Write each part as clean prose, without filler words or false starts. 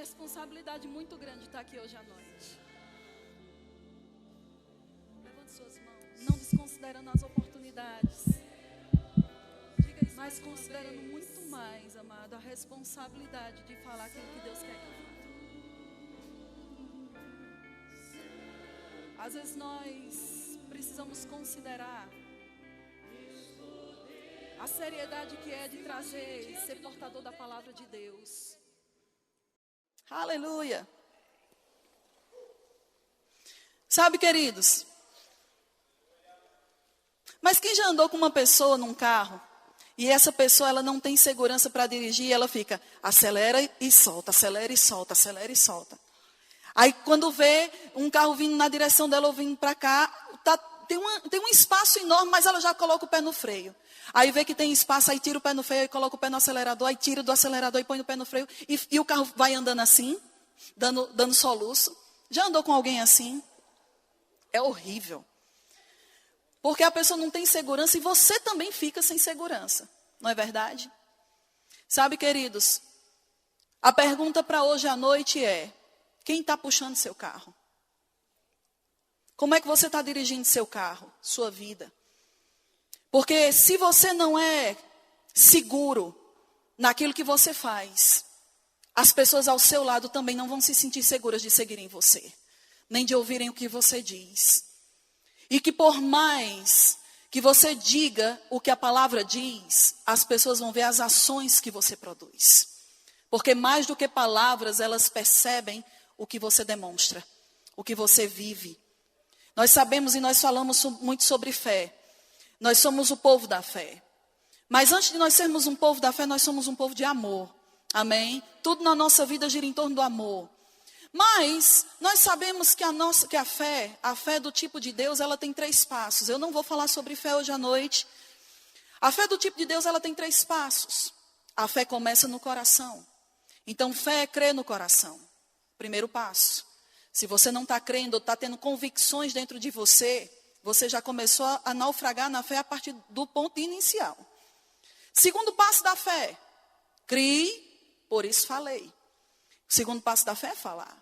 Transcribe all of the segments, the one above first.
responsabilidade muito grande estar aqui hoje à noite. Levante suas mãos. Não desconsiderando as oportunidades, mas considerando muito mais, amado, a responsabilidade de falar aquilo que Deus quer que fale. Às vezes nós precisamos considerar a seriedade que é de trazer e ser portador da palavra de Deus. Aleluia. Sabe, queridos, mas quem já andou com uma pessoa num carro e essa pessoa ela não tem segurança para dirigir, ela fica acelera e solta, acelera e solta, acelera e solta. Aí quando vê um carro vindo na direção dela ou vindo para cá, tem um espaço enorme, mas ela já coloca o pé no freio. Aí vê que tem espaço, aí tira o pé no freio, aí coloca o pé no acelerador, aí tira do acelerador e põe o pé no freio. E o carro vai andando assim, dando soluço. Já andou com alguém assim? É horrível. Porque a pessoa não tem segurança e você também fica sem segurança. Não é verdade? Sabe, queridos, a pergunta para hoje à noite é: quem está puxando seu carro? Como é que você está dirigindo seu carro, sua vida? Porque se você não é seguro naquilo que você faz, as pessoas ao seu lado também não vão se sentir seguras de seguirem você, nem de ouvirem o que você diz. E que por mais que você diga o que a palavra diz, as pessoas vão ver as ações que você produz. Porque mais do que palavras, elas percebem o que você demonstra, o que você vive. Nós sabemos e nós falamos muito sobre fé. Nós somos o povo da fé. Mas antes de nós sermos um povo da fé, nós somos um povo de amor. Amém? Tudo na nossa vida gira em torno do amor. Mas nós sabemos que a fé do tipo de Deus, ela tem 3 passos. Eu não vou falar sobre fé hoje à noite. A fé do tipo de Deus, ela tem 3 passos. A fé começa no coração. Então, fé é crer no coração. Primeiro passo. Se você não está crendo ou está tendo convicções dentro de você, você já começou a naufragar na fé a partir do ponto inicial. Segundo passo da fé. Crie, por isso falei. O segundo passo da fé é falar.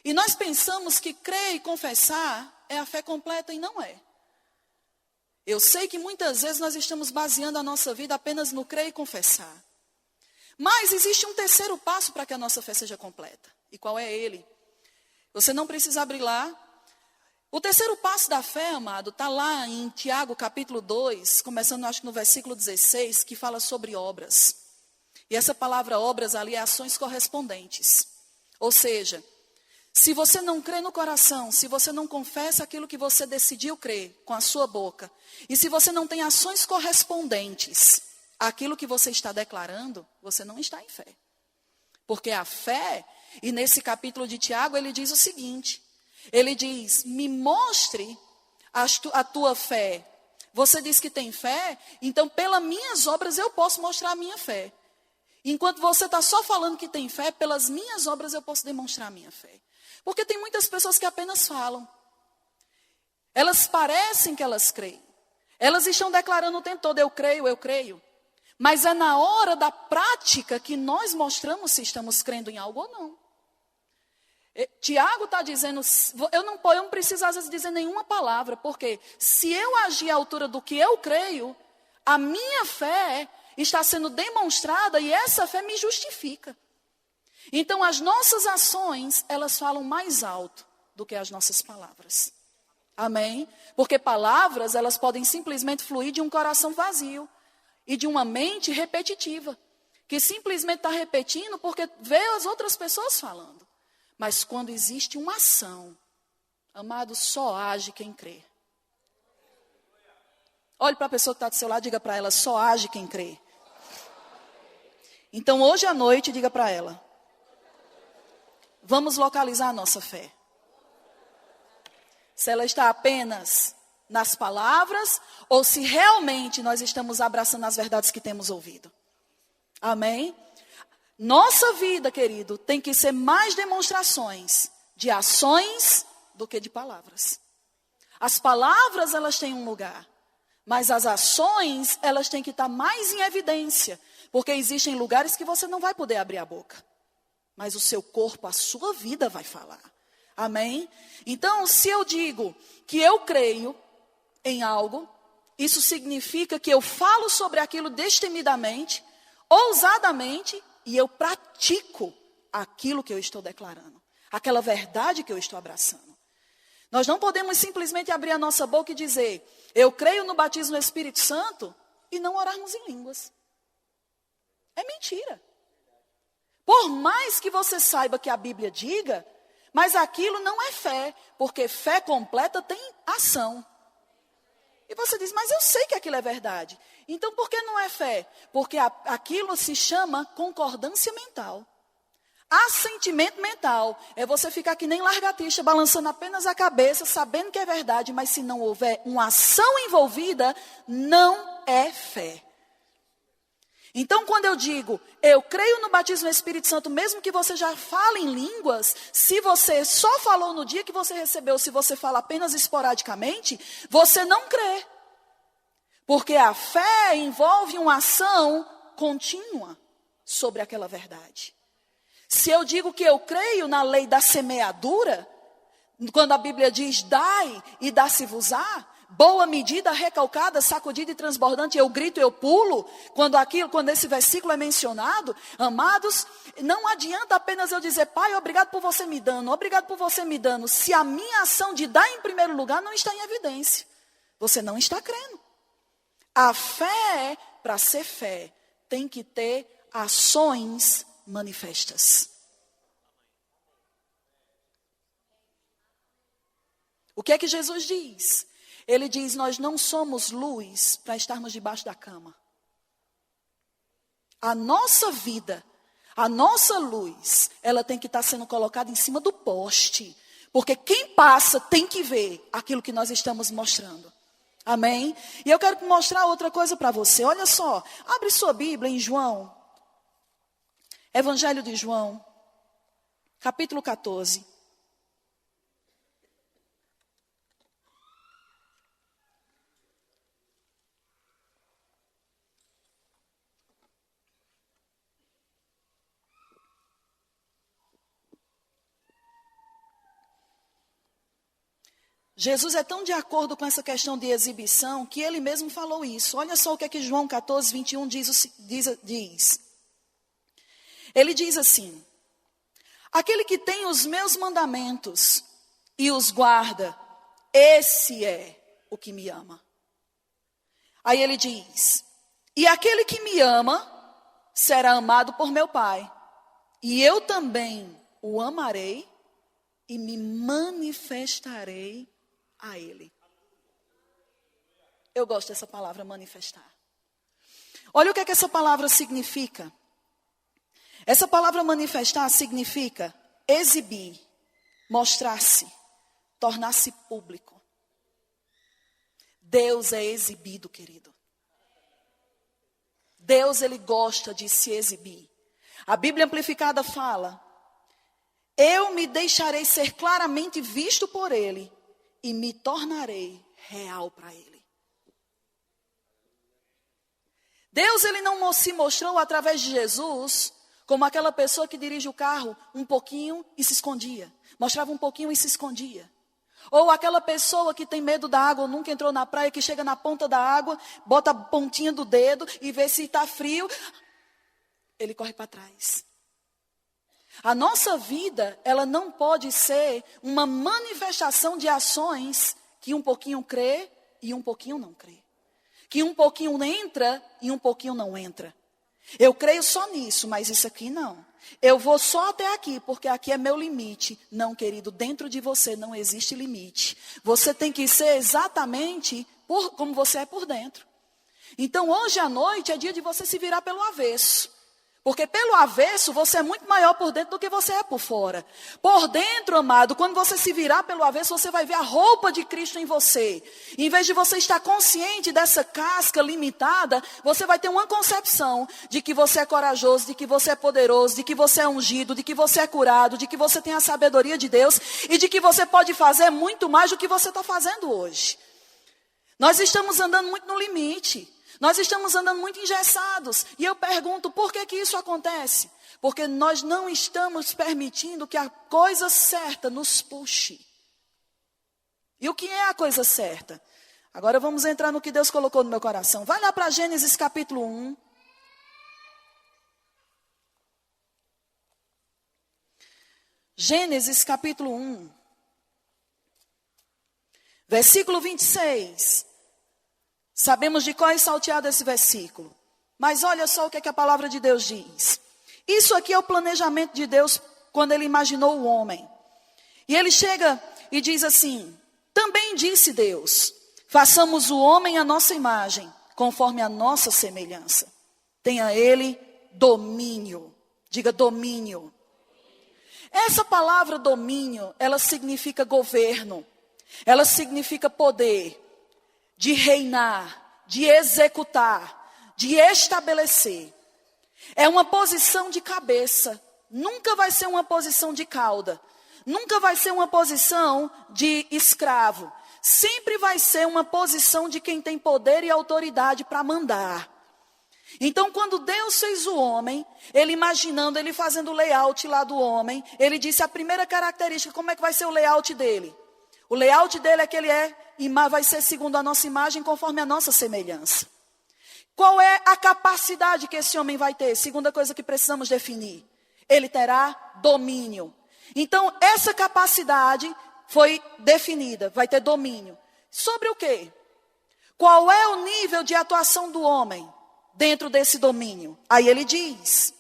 E nós pensamos que crer e confessar é a fé completa e não é. Eu sei que muitas vezes nós estamos baseando a nossa vida apenas no crer e confessar. Mas existe um terceiro passo para que a nossa fé seja completa. E qual é ele? Você não precisa abrir lá. O terceiro passo da fé, amado, está lá em Tiago capítulo 2, começando acho que no versículo 16, que fala sobre obras. E essa palavra obras ali é ações correspondentes. Ou seja, se você não crê no coração, se você não confessa aquilo que você decidiu crer com a sua boca, e se você não tem ações correspondentes àquilo que você está declarando, você não está em fé. Porque a fé, e nesse capítulo de Tiago ele diz o seguinte, ele diz, me mostre a tua fé. Você diz que tem fé, então pelas minhas obras eu posso mostrar a minha fé. Enquanto você está só falando que tem fé, pelas minhas obras eu posso demonstrar a minha fé. Porque tem muitas pessoas que apenas falam. Elas parecem que elas creem. Elas estão declarando o tempo todo, eu creio, eu creio. Mas é na hora da prática que nós mostramos se estamos crendo em algo ou não. Tiago está dizendo, eu não preciso às vezes dizer nenhuma palavra, porque se eu agir à altura do que eu creio, a minha fé está sendo demonstrada e essa fé me justifica. Então as nossas ações, elas falam mais alto do que as nossas palavras. Amém? Porque palavras, elas podem simplesmente fluir de um coração vazio e de uma mente repetitiva, que simplesmente está repetindo porque vê as outras pessoas falando. Mas quando existe uma ação, amado, só age quem crê. Olhe para a pessoa que está do seu lado e diga para ela, só age quem crê. Então hoje à noite, diga para ela, vamos localizar a nossa fé. Se ela está apenas nas palavras ou se realmente nós estamos abraçando as verdades que temos ouvido. Amém? Nossa vida, querido, tem que ser mais demonstrações de ações do que de palavras. As palavras, elas têm um lugar, mas as ações, elas têm que estar mais em evidência, porque existem lugares que você não vai poder abrir a boca. mas o seu corpo, a sua vida vai falar. Amém? Então, se eu digo que eu creio em algo, isso significa que eu falo sobre aquilo destemidamente, ousadamente, e eu pratico aquilo que eu estou declarando, aquela verdade que eu estou abraçando. Nós não podemos simplesmente abrir a nossa boca e dizer, eu creio no batismo no Espírito Santo, e não orarmos em línguas. É mentira. Por mais que você saiba que a Bíblia diga, mas aquilo não é fé, porque fé completa tem ação. E você diz, mas eu sei que aquilo é verdade. Então por que não é fé? Porque aquilo se chama concordância mental. Assentimento mental é você ficar que nem largatixa, balançando apenas a cabeça, sabendo que é verdade, mas se não houver uma ação envolvida, não é fé. Então, quando eu digo, eu creio no batismo no Espírito Santo, mesmo que você já fale em línguas, se você só falou no dia que você recebeu, se você fala apenas esporadicamente, você não crê. Porque a fé envolve uma ação contínua sobre aquela verdade. Se eu digo que eu creio na lei da semeadura, quando a Bíblia diz, dai e dá-se-vos-á, boa medida, recalcada, sacudida e transbordante, eu grito, eu pulo, quando esse versículo é mencionado, amados, não adianta apenas eu dizer, Pai, obrigado por você me dando, se a minha ação de dar em primeiro lugar não está em evidência. Você não está crendo. A fé, para ser fé, tem que ter ações manifestas. O que é que Jesus diz? Ele diz, nós não somos luz para estarmos debaixo da cama. A nossa vida, a nossa luz, ela tem que estar sendo colocada em cima do poste. Porque quem passa tem que ver aquilo que nós estamos mostrando. Amém? E eu quero mostrar outra coisa para você. Olha só, abre sua Bíblia em João. Evangelho de João, capítulo 14. Jesus é tão de acordo com essa questão de exibição que ele mesmo falou isso. Olha só o que é que João 14, 21 diz. Ele diz assim, aquele que tem os meus mandamentos e os guarda, esse é o que me ama. Aí ele diz, e aquele que me ama será amado por meu Pai, e eu também o amarei e me manifestarei a ele. Eu gosto dessa palavra manifestar. Olha o que é que essa palavra significa. Essa palavra manifestar significa exibir, mostrar-se, tornar-se público. Deus é exibido, querido. Deus, ele gosta de se exibir. A Bíblia Amplificada fala, eu me deixarei ser claramente visto por ele e me tornarei real para ele. Deus, ele não se mostrou através de Jesus como aquela pessoa que dirige o carro um pouquinho e se escondia. Mostrava um pouquinho e se escondia. Ou aquela pessoa que tem medo da água, ou nunca entrou na praia, que chega na ponta da água, bota a pontinha do dedo e vê se está frio. Ele corre para trás. A nossa vida, ela não pode ser uma manifestação de ações que um pouquinho crê e um pouquinho não crê. Que um pouquinho entra e um pouquinho não entra. Eu creio só nisso, mas isso aqui não. Eu vou só até aqui, porque aqui é meu limite. Não, querido, dentro de você não existe limite. Você tem que ser exatamente como você é por dentro. Então, hoje à noite é dia de você se virar pelo avesso. Porque pelo avesso, você é muito maior por dentro do que você é por fora. Por dentro, amado, quando você se virar pelo avesso, você vai ver a roupa de Cristo em você. Em vez de você estar consciente dessa casca limitada, você vai ter uma concepção de que você é corajoso, de que você é poderoso, de que você é ungido, de que você é curado, de que você tem a sabedoria de Deus e de que você pode fazer muito mais do que você está fazendo hoje. Nós estamos andando muito no limite. Nós estamos andando muito engessados. E eu pergunto, por que isso acontece? Porque nós não estamos permitindo que a coisa certa nos puxe. E o que é a coisa certa? Agora vamos entrar no que Deus colocou no meu coração. Vai lá para Gênesis capítulo 1. Gênesis capítulo 1. Versículo 26. Sabemos de qual é salteado esse versículo. Mas olha só o que a palavra de Deus diz. Isso aqui é o planejamento de Deus quando ele imaginou o homem. E ele chega e diz assim: também disse Deus, façamos o homem à nossa imagem, conforme a nossa semelhança. Tenha ele domínio. Diga domínio. Essa palavra domínio, ela significa governo. Ela significa poder de reinar, de executar, de estabelecer. É uma posição de cabeça. Nunca vai ser uma posição de cauda. Nunca vai ser uma posição de escravo. Sempre vai ser uma posição de quem tem poder e autoridade para mandar. Então, quando Deus fez o homem, ele imaginando, ele fazendo o layout lá do homem, ele disse a primeira característica, como é que vai ser o layout dele? O layout dele é que ele vai ser segundo a nossa imagem, conforme a nossa semelhança. Qual é a capacidade que esse homem vai ter? Segunda coisa que precisamos definir. Ele terá domínio. Então, essa capacidade foi definida, vai ter domínio. Sobre o quê? Qual é o nível de atuação do homem dentro desse domínio? Aí ele diz: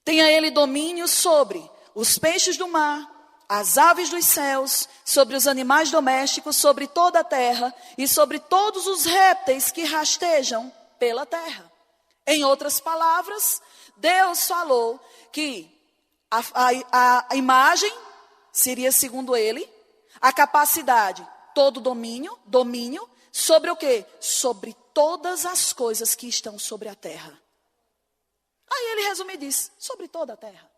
tenha ele domínio sobre os peixes do mar, as aves dos céus, sobre os animais domésticos, sobre toda a terra e sobre todos os répteis que rastejam pela terra. Em outras palavras, Deus falou que a imagem seria, segundo ele, a capacidade, todo domínio, sobre o quê? Sobre todas as coisas que estão sobre a terra. Aí ele resume e diz, sobre toda a terra.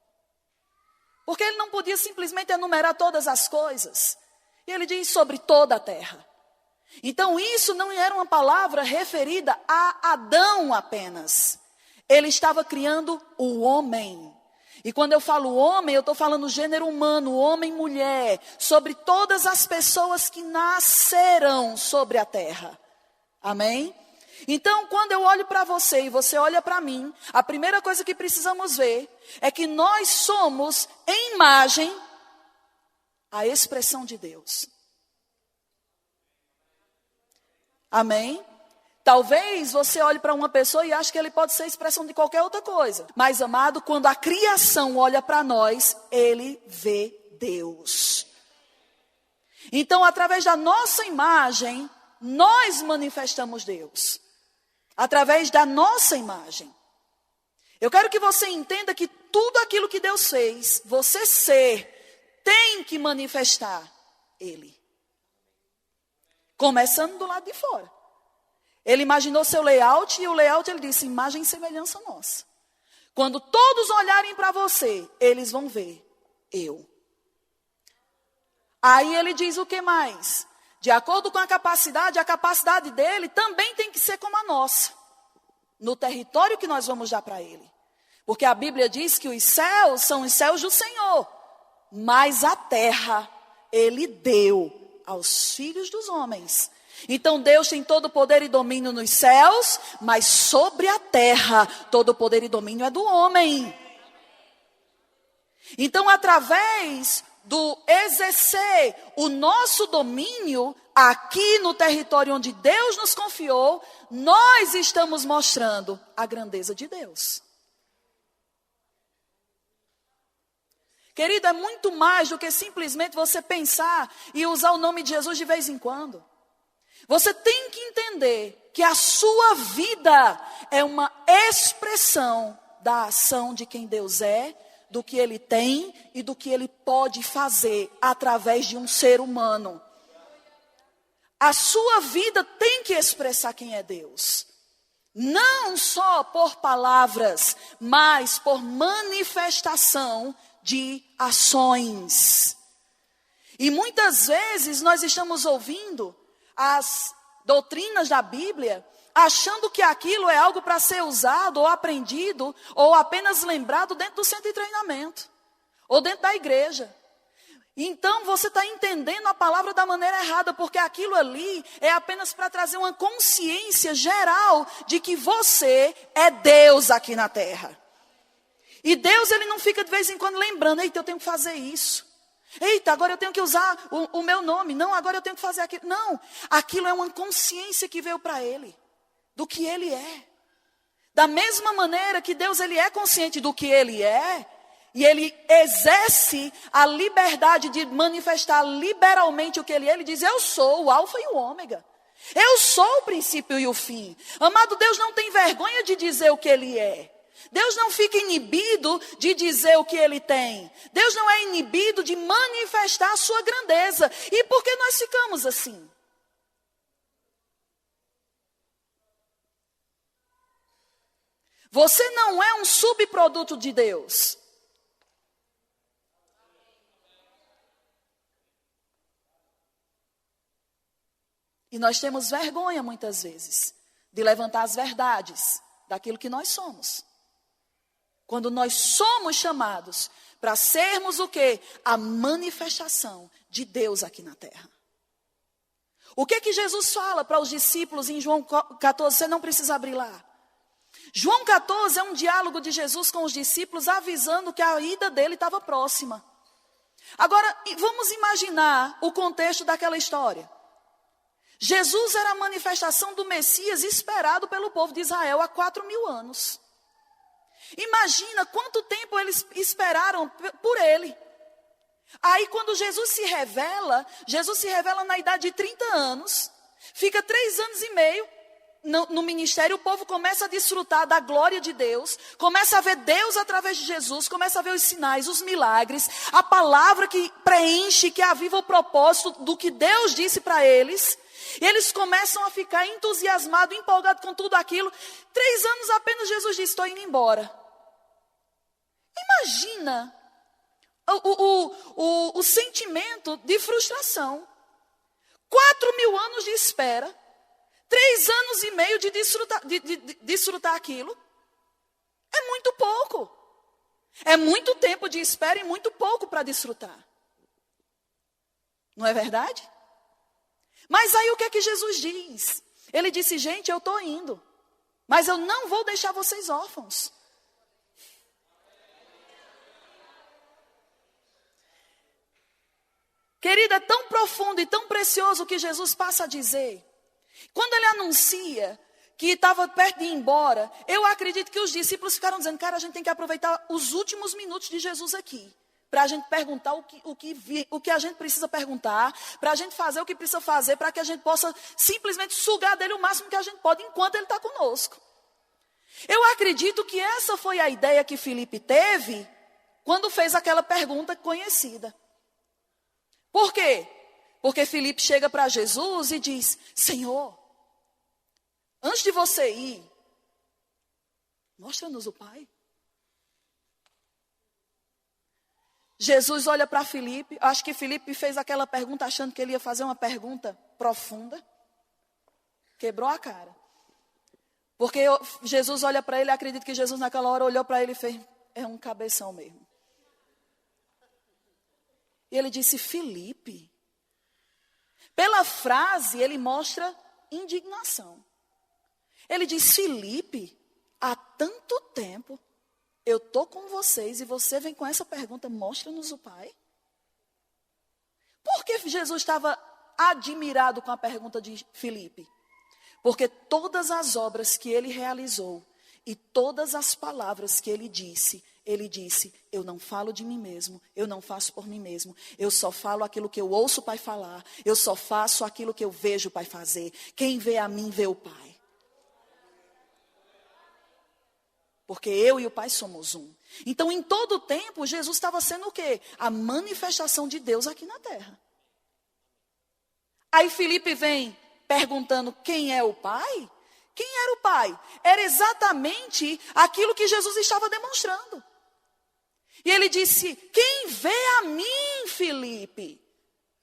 Porque ele não podia simplesmente enumerar todas as coisas. E ele diz sobre toda a terra. Então isso não era uma palavra referida a Adão apenas. Ele estava criando o homem. E quando eu falo homem, eu estou falando gênero humano, homem e mulher. Sobre todas as pessoas que nascerão sobre a terra. Amém? Então, quando eu olho para você e você olha para mim, a primeira coisa que precisamos ver é que nós somos, em imagem, a expressão de Deus. Amém? Talvez você olhe para uma pessoa e ache que ele pode ser a expressão de qualquer outra coisa. Mas, amado, quando a criação olha para nós, ele vê Deus. Então, através da nossa imagem, nós manifestamos Deus. Através da nossa imagem. Eu quero que você entenda que tudo aquilo que Deus fez, você ser, tem que manifestar Ele. Começando do lado de fora. Ele imaginou seu layout e o layout ele disse, imagem e semelhança nossa. Quando todos olharem para você, eles vão ver eu. Aí ele diz o que mais? De acordo com a capacidade dele também tem que ser como a nossa. No território que nós vamos dar para ele. Porque a Bíblia diz que os céus são os céus do Senhor. Mas a terra ele deu aos filhos dos homens. Então Deus tem todo o poder e domínio nos céus. Mas sobre a terra todo o poder e domínio é do homem. Então através do exercer o nosso domínio aqui no território onde Deus nos confiou, nós estamos mostrando a grandeza de Deus. Querido, é muito mais do que simplesmente você pensar e usar o nome de Jesus de vez em quando. Você tem que entender que a sua vida é uma expressão da ação de quem Deus é, do que Ele tem e do que Ele pode fazer através de um ser humano. A sua vida tem que expressar quem é Deus. Não só por palavras, mas por manifestação de ações. E muitas vezes nós estamos ouvindo as doutrinas da Bíblia achando que aquilo é algo para ser usado ou aprendido ou apenas lembrado dentro do centro de treinamento ou dentro da igreja. Então você está entendendo a palavra da maneira errada, porque aquilo ali é apenas para trazer uma consciência geral de que você é Deus aqui na terra. E Deus, ele não fica de vez em quando lembrando, eita, eu tenho que fazer isso. Eita, agora eu tenho que usar o meu nome. Não, agora eu tenho que fazer aquilo. Não, aquilo é uma consciência que veio para ele, do que ele é. Da mesma maneira que Deus, ele é consciente do que ele é, e ele exerce a liberdade de manifestar liberalmente o que ele diz, eu sou o alfa e o ômega. Eu sou o princípio e o fim. Amado, Deus não tem vergonha de dizer o que ele é. Deus não fica inibido de dizer o que ele tem. Deus não é inibido de manifestar a sua grandeza. E por que nós ficamos assim? Você não é um subproduto de Deus. E nós temos vergonha muitas vezes de levantar as verdades daquilo que nós somos. Quando nós somos chamados para sermos o quê? A manifestação de Deus aqui na terra. O que Jesus fala para os discípulos em João 14? Você não precisa abrir lá. João 14 é um diálogo de Jesus com os discípulos, avisando que a ida dele estava próxima. Agora, vamos imaginar o contexto daquela história. Jesus era a manifestação do Messias esperado pelo povo de Israel há 4.000 anos. Imagina quanto tempo eles esperaram por ele. Aí quando Jesus se revela na idade de 30 anos, fica 3 anos e meio no ministério, o povo começa a desfrutar da glória de Deus, começa a ver Deus através de Jesus, começa a ver os sinais, os milagres, a palavra que preenche, que aviva o propósito do que Deus disse para eles. E eles começam a ficar entusiasmados, empolgados com tudo aquilo. 3 anos apenas Jesus diz, estou indo embora. Imagina o sentimento de frustração. 4.000 anos de espera. 3 anos e meio de desfrutar aquilo. É muito pouco. É muito tempo de espera e muito pouco para desfrutar. Não é verdade? Mas aí o que é que Jesus diz? Ele disse, gente, eu estou indo, mas eu não vou deixar vocês órfãos. Querida, é tão profundo e tão precioso o que Jesus passa a dizer. Quando ele anuncia que estava perto de ir embora, eu acredito que os discípulos ficaram dizendo, cara, a gente tem que aproveitar os últimos minutos de Jesus aqui. Para a gente perguntar o que a gente precisa perguntar, para a gente fazer o que precisa fazer, para que a gente possa simplesmente sugar dele o máximo que a gente pode enquanto ele está conosco. Eu acredito que essa foi a ideia que Filipe teve quando fez aquela pergunta conhecida. Por quê? Porque Filipe chega para Jesus e diz, Senhor, antes de você ir, mostra-nos o Pai. Jesus olha para Filipe, acho que Filipe fez aquela pergunta achando que ele ia fazer uma pergunta profunda. Quebrou a cara. Porque Jesus olha para ele, acredito que Jesus naquela hora olhou para ele e fez, é um cabeção mesmo. E ele disse, Filipe. Pela frase, ele mostra indignação. Ele diz, Filipe, há tanto tempo eu estou com vocês e você vem com essa pergunta, mostra-nos o Pai. Por que Jesus estava admirado com a pergunta de Filipe? Porque todas as obras que ele realizou e todas as palavras que ele disse, eu não falo de mim mesmo, eu não faço por mim mesmo, eu só falo aquilo que eu ouço o Pai falar, eu só faço aquilo que eu vejo o Pai fazer. Quem vê a mim, vê o Pai. Porque eu e o Pai somos um. Então, em todo o tempo, Jesus estava sendo o quê? A manifestação de Deus aqui na terra. Aí Filipe vem perguntando quem é o Pai? Quem era o Pai? Era exatamente aquilo que Jesus estava demonstrando. E ele disse, quem vê a mim, Filipe,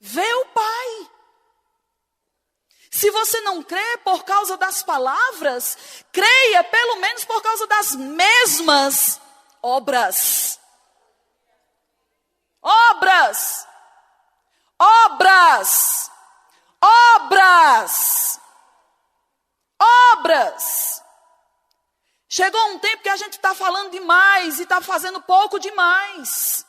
vê o Pai. Se você não crê por causa das palavras, creia pelo menos por causa das mesmas obras. Obras. Obras. Obras. Obras. Chegou um tempo que a gente está falando demais e está fazendo pouco demais.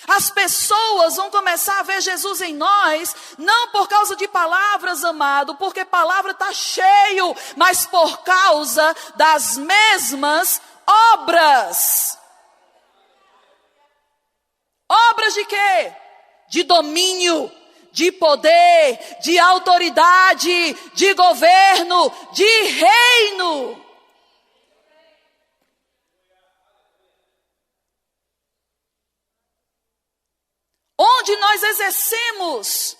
As pessoas vão começar a ver Jesus em nós, não por causa de palavras, amado, porque palavra está cheio, mas por causa das mesmas obras. Obras de quê? De domínio, de poder, de autoridade, de governo, de reino. Onde nós exercemos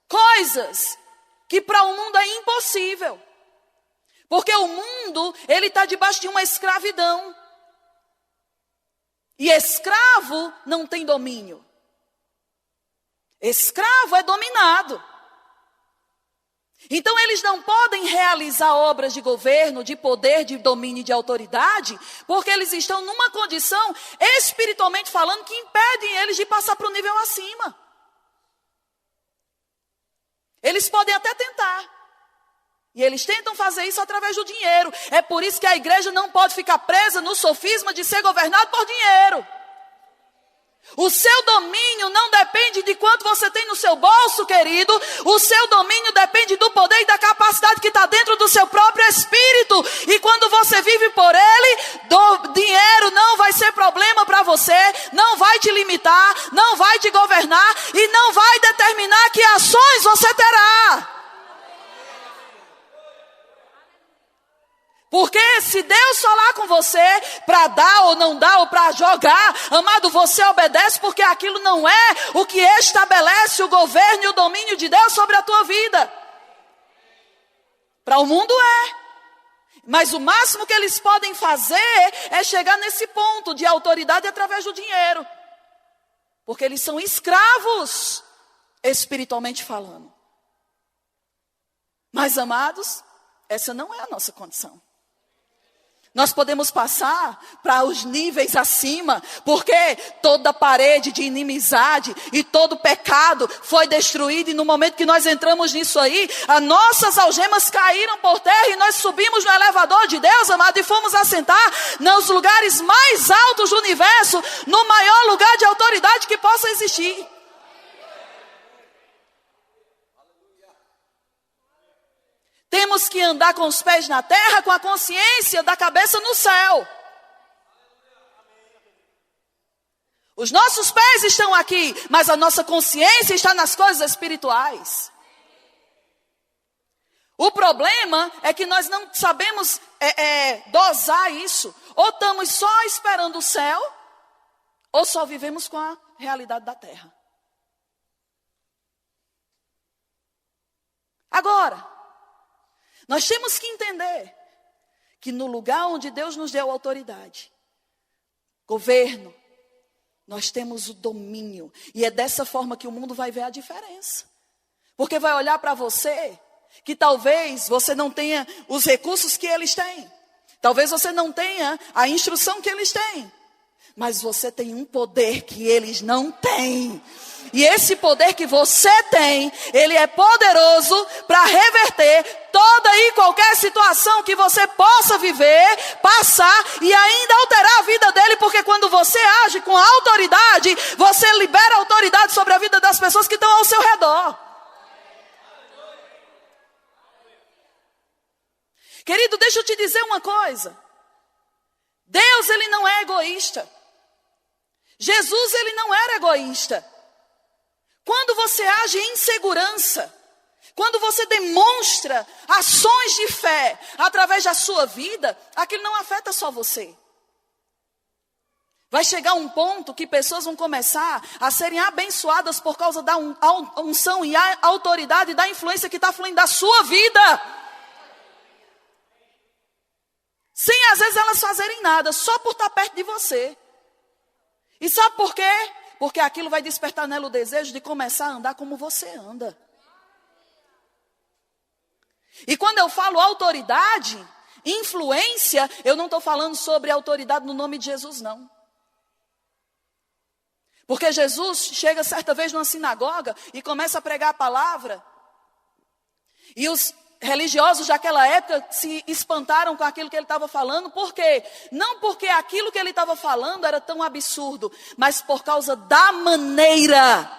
coisas que para o mundo é impossível. Porque o mundo, ele está debaixo de uma escravidão. E escravo não tem domínio. Escravo é dominado. Então eles não podem realizar obras de governo, de poder, de domínio e de autoridade, porque eles estão numa condição, espiritualmente falando, que impedem eles de passar para o nível acima. Eles podem até tentar. E eles tentam fazer isso através do dinheiro. É por isso que a igreja não pode ficar presa no sofisma de ser governado por dinheiro. O seu domínio não depende de quanto você tem no seu bolso, querido. O seu domínio depende do poder e da capacidade que está dentro do seu próprio espírito. E quando você vive por ele, dinheiro não vai ser problema para você, não vai te limitar, não vai te governar e não vai determinar que ações você terá. Porque se Deus falar com você para dar ou não dar ou para jogar, amado, você obedece, porque aquilo não é o que estabelece o governo e o domínio de Deus sobre a tua vida. Para o mundo é. Mas o máximo que eles podem fazer é chegar nesse ponto de autoridade através do dinheiro. Porque eles são escravos, espiritualmente falando. Mas, amados, essa não é a nossa condição. Nós podemos passar para os níveis acima, porque toda parede de inimizade e todo pecado foi destruído. E no momento que nós entramos nisso aí, as nossas algemas caíram por terra e nós subimos no elevador de Deus, amado, e fomos assentar nos lugares mais altos do universo, no maior lugar de autoridade que possa existir. Temos que andar com os pés na terra, com a consciência da cabeça no céu. Os nossos pés estão aqui, mas a nossa consciência está nas coisas espirituais. O problema é que nós não sabemos dosar isso. Ou estamos só esperando o céu, ou só vivemos com a realidade da terra. Agora, nós temos que entender que no lugar onde Deus nos deu autoridade, governo, nós temos o domínio. E é dessa forma que o mundo vai ver a diferença. Porque vai olhar para você, que talvez você não tenha os recursos que eles têm. Talvez você não tenha a instrução que eles têm. Mas você tem um poder que eles não têm. E esse poder que você tem, ele é poderoso para reverter toda e qualquer situação que você possa viver, passar e ainda alterar a vida dele. Porque quando você age com autoridade, você libera autoridade sobre a vida das pessoas que estão ao seu redor. Querido, deixa eu te dizer uma coisa. Deus, ele não é egoísta. Jesus, ele não era egoísta. Quando você age em segurança, quando você demonstra ações de fé através da sua vida, aquilo não afeta só você. Vai chegar um ponto que pessoas vão começar a serem abençoadas por causa da unção e a autoridade da influência que está fluindo da sua vida. Sem às vezes elas fazerem nada, só por estar perto de você. E sabe por quê? Porque aquilo vai despertar nela o desejo de começar a andar como você anda. E quando eu falo autoridade, influência, eu não estou falando sobre autoridade no nome de Jesus, não. Porque Jesus chega certa vez numa sinagoga e começa a pregar a palavra. E os religiosos daquela época se espantaram com aquilo que ele estava falando. Por quê? Não porque aquilo que ele estava falando era tão absurdo, mas por causa da maneira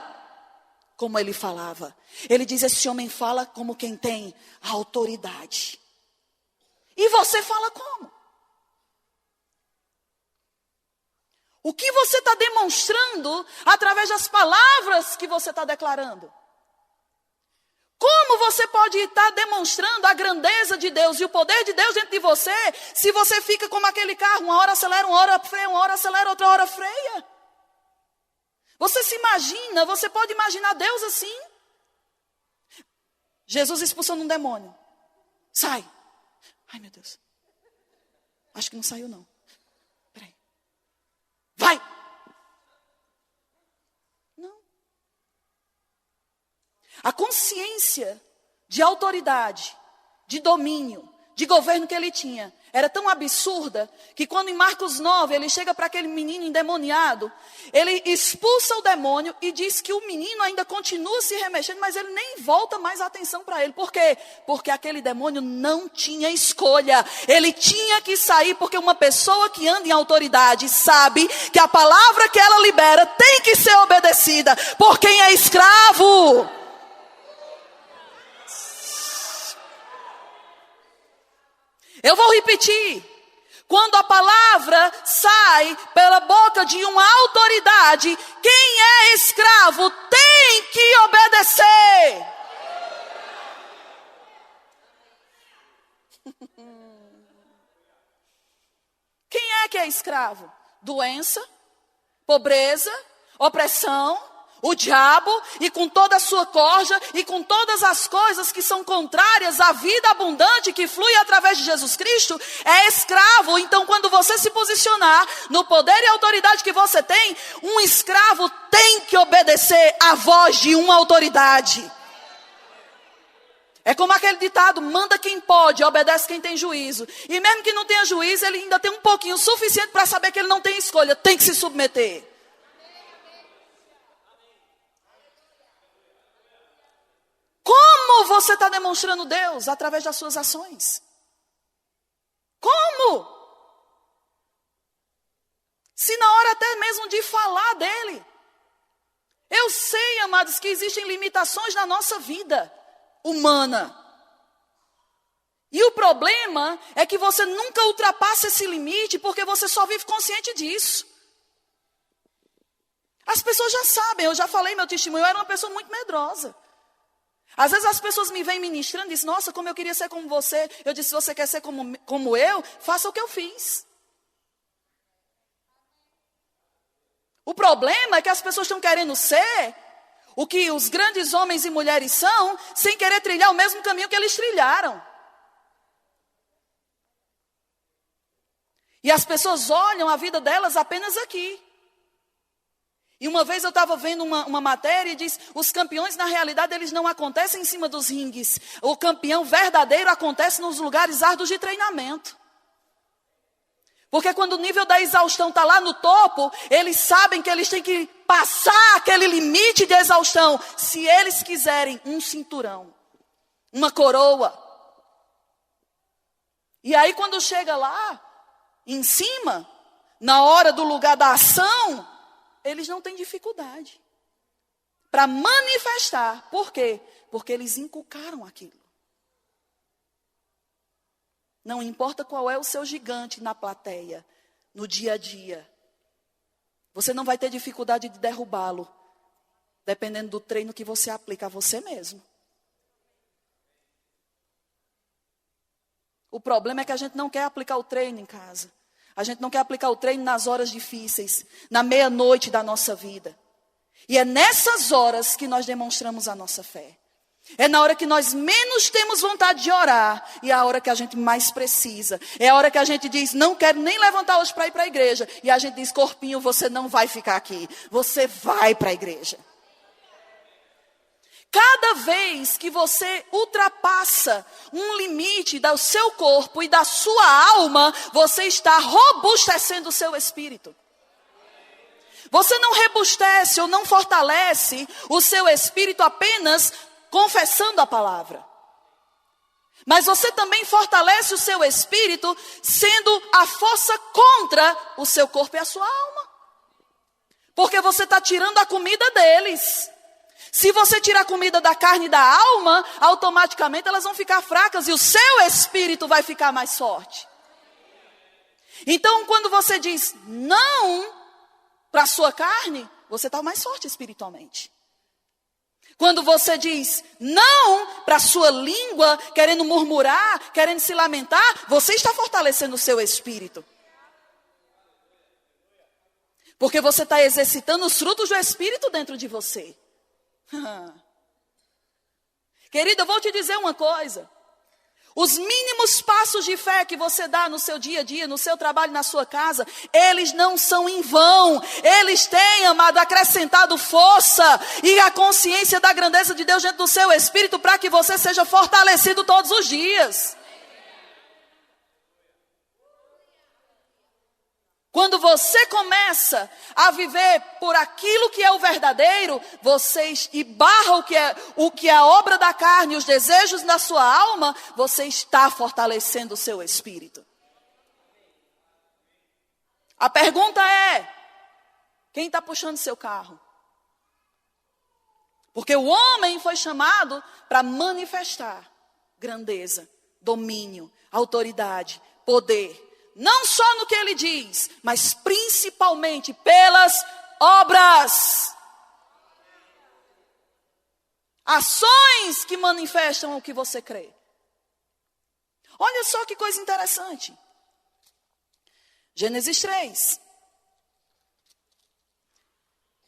como ele falava. Ele diz, esse homem fala como quem tem autoridade. E você fala como? O que você está demonstrando através das palavras que você está declarando? Como você pode estar demonstrando a grandeza de Deus e o poder de Deus dentro de você, se você fica como aquele carro, uma hora acelera, uma hora freia, uma hora acelera, outra hora freia? Você se imagina, você pode imaginar Deus assim? Jesus expulsando um demônio. Sai. Ai, meu Deus. Acho que não saiu, não. Peraí. Vai. Não. A consciência de autoridade, de domínio, de governo que ele tinha, era tão absurda, que quando em Marcos 9, ele chega para aquele menino endemoniado, ele expulsa o demônio e diz que o menino ainda continua se remexendo, mas ele nem volta mais a atenção para ele. Por quê? Porque aquele demônio não tinha escolha. Ele tinha que sair, porque uma pessoa que anda em autoridade sabe que a palavra que ela libera tem que ser obedecida por quem é escravo. Eu vou repetir. Quando a palavra sai pela boca de uma autoridade, quem é escravo tem que obedecer. Quem é que é escravo? Doença, pobreza, opressão, o diabo, e com toda a sua corja, e com todas as coisas que são contrárias à vida abundante que flui através de Jesus Cristo, é escravo. Então, quando você se posicionar no poder e autoridade que você tem, um escravo tem que obedecer à voz de uma autoridade. É como aquele ditado, manda quem pode, obedece quem tem juízo. E mesmo que não tenha juízo, ele ainda tem um pouquinho suficiente para saber que ele não tem escolha, tem que se submeter. Como você está demonstrando Deus? Através das suas ações. Como? Se na hora até mesmo de falar dele. Eu sei, amados, que existem limitações na nossa vida humana. E o problema é que você nunca ultrapassa esse limite, porque você só vive consciente disso. As pessoas já sabem, eu já falei meu testemunho, eu era uma pessoa muito medrosa. Às vezes as pessoas me vêm ministrando e dizem, nossa, como eu queria ser como você. Eu disse, se você quer ser como eu, faça o que eu fiz. O problema é que as pessoas estão querendo ser o que os grandes homens e mulheres são, sem querer trilhar o mesmo caminho que eles trilharam. E as pessoas olham a vida delas apenas aqui. E uma vez eu estava vendo uma matéria e diz, os campeões na realidade eles não acontecem em cima dos ringues. O campeão verdadeiro acontece nos lugares árduos de treinamento. Porque quando o nível da exaustão está lá no topo, eles sabem que eles têm que passar aquele limite de exaustão, se eles quiserem um cinturão, uma coroa. E aí quando chega lá, em cima, na hora do lugar da ação, eles não têm dificuldade para manifestar. Por quê? Porque eles inculcaram aquilo. Não importa qual é o seu gigante na plateia, no dia a dia. Você não vai ter dificuldade de derrubá-lo, dependendo do treino que você aplica a você mesmo. O problema é que a gente não quer aplicar o treino em casa. A gente não quer aplicar o treino nas horas difíceis, na meia-noite da nossa vida. E é nessas horas que nós demonstramos a nossa fé. É na hora que nós menos temos vontade de orar. E é a hora que a gente mais precisa. É a hora que a gente diz, não quero nem levantar hoje para ir para a igreja. E a gente diz, corpinho, você não vai ficar aqui. Você vai para a igreja. cada vez que você ultrapassa um limite do seu corpo e da sua alma, você está robustecendo o seu espírito. Você não robustece ou não fortalece o seu espírito apenas confessando a palavra. Mas você também fortalece o seu espírito sendo a força contra o seu corpo e a sua alma. Porque você está tirando a comida deles. Se você tirar a comida da carne e da alma, automaticamente elas vão ficar fracas e o seu espírito vai ficar mais forte. Então, quando você diz não para a sua carne, você está mais forte espiritualmente. Quando você diz não para a sua língua, querendo murmurar, querendo se lamentar, você está fortalecendo o seu espírito. Porque você está exercitando os frutos do espírito dentro de você. Querido, eu vou te dizer uma coisa. Os mínimos passos de fé que você dá no seu dia a dia, no seu trabalho, na sua casa, eles não são em vão. Eles têm, amado, acrescentado força e a consciência da grandeza de Deus dentro do seu espírito para que você seja fortalecido todos os dias. Quando você começa a viver por aquilo que é o verdadeiro, e barra o que é a obra da carne, os desejos da sua alma, você está fortalecendo o seu espírito. A pergunta é, quem está puxando seu carro? Porque o homem foi chamado para manifestar grandeza, domínio, autoridade, poder. Não só no que ele diz, mas principalmente pelas obras. Ações que manifestam o que você crê. Olha só que coisa interessante. Gênesis 3.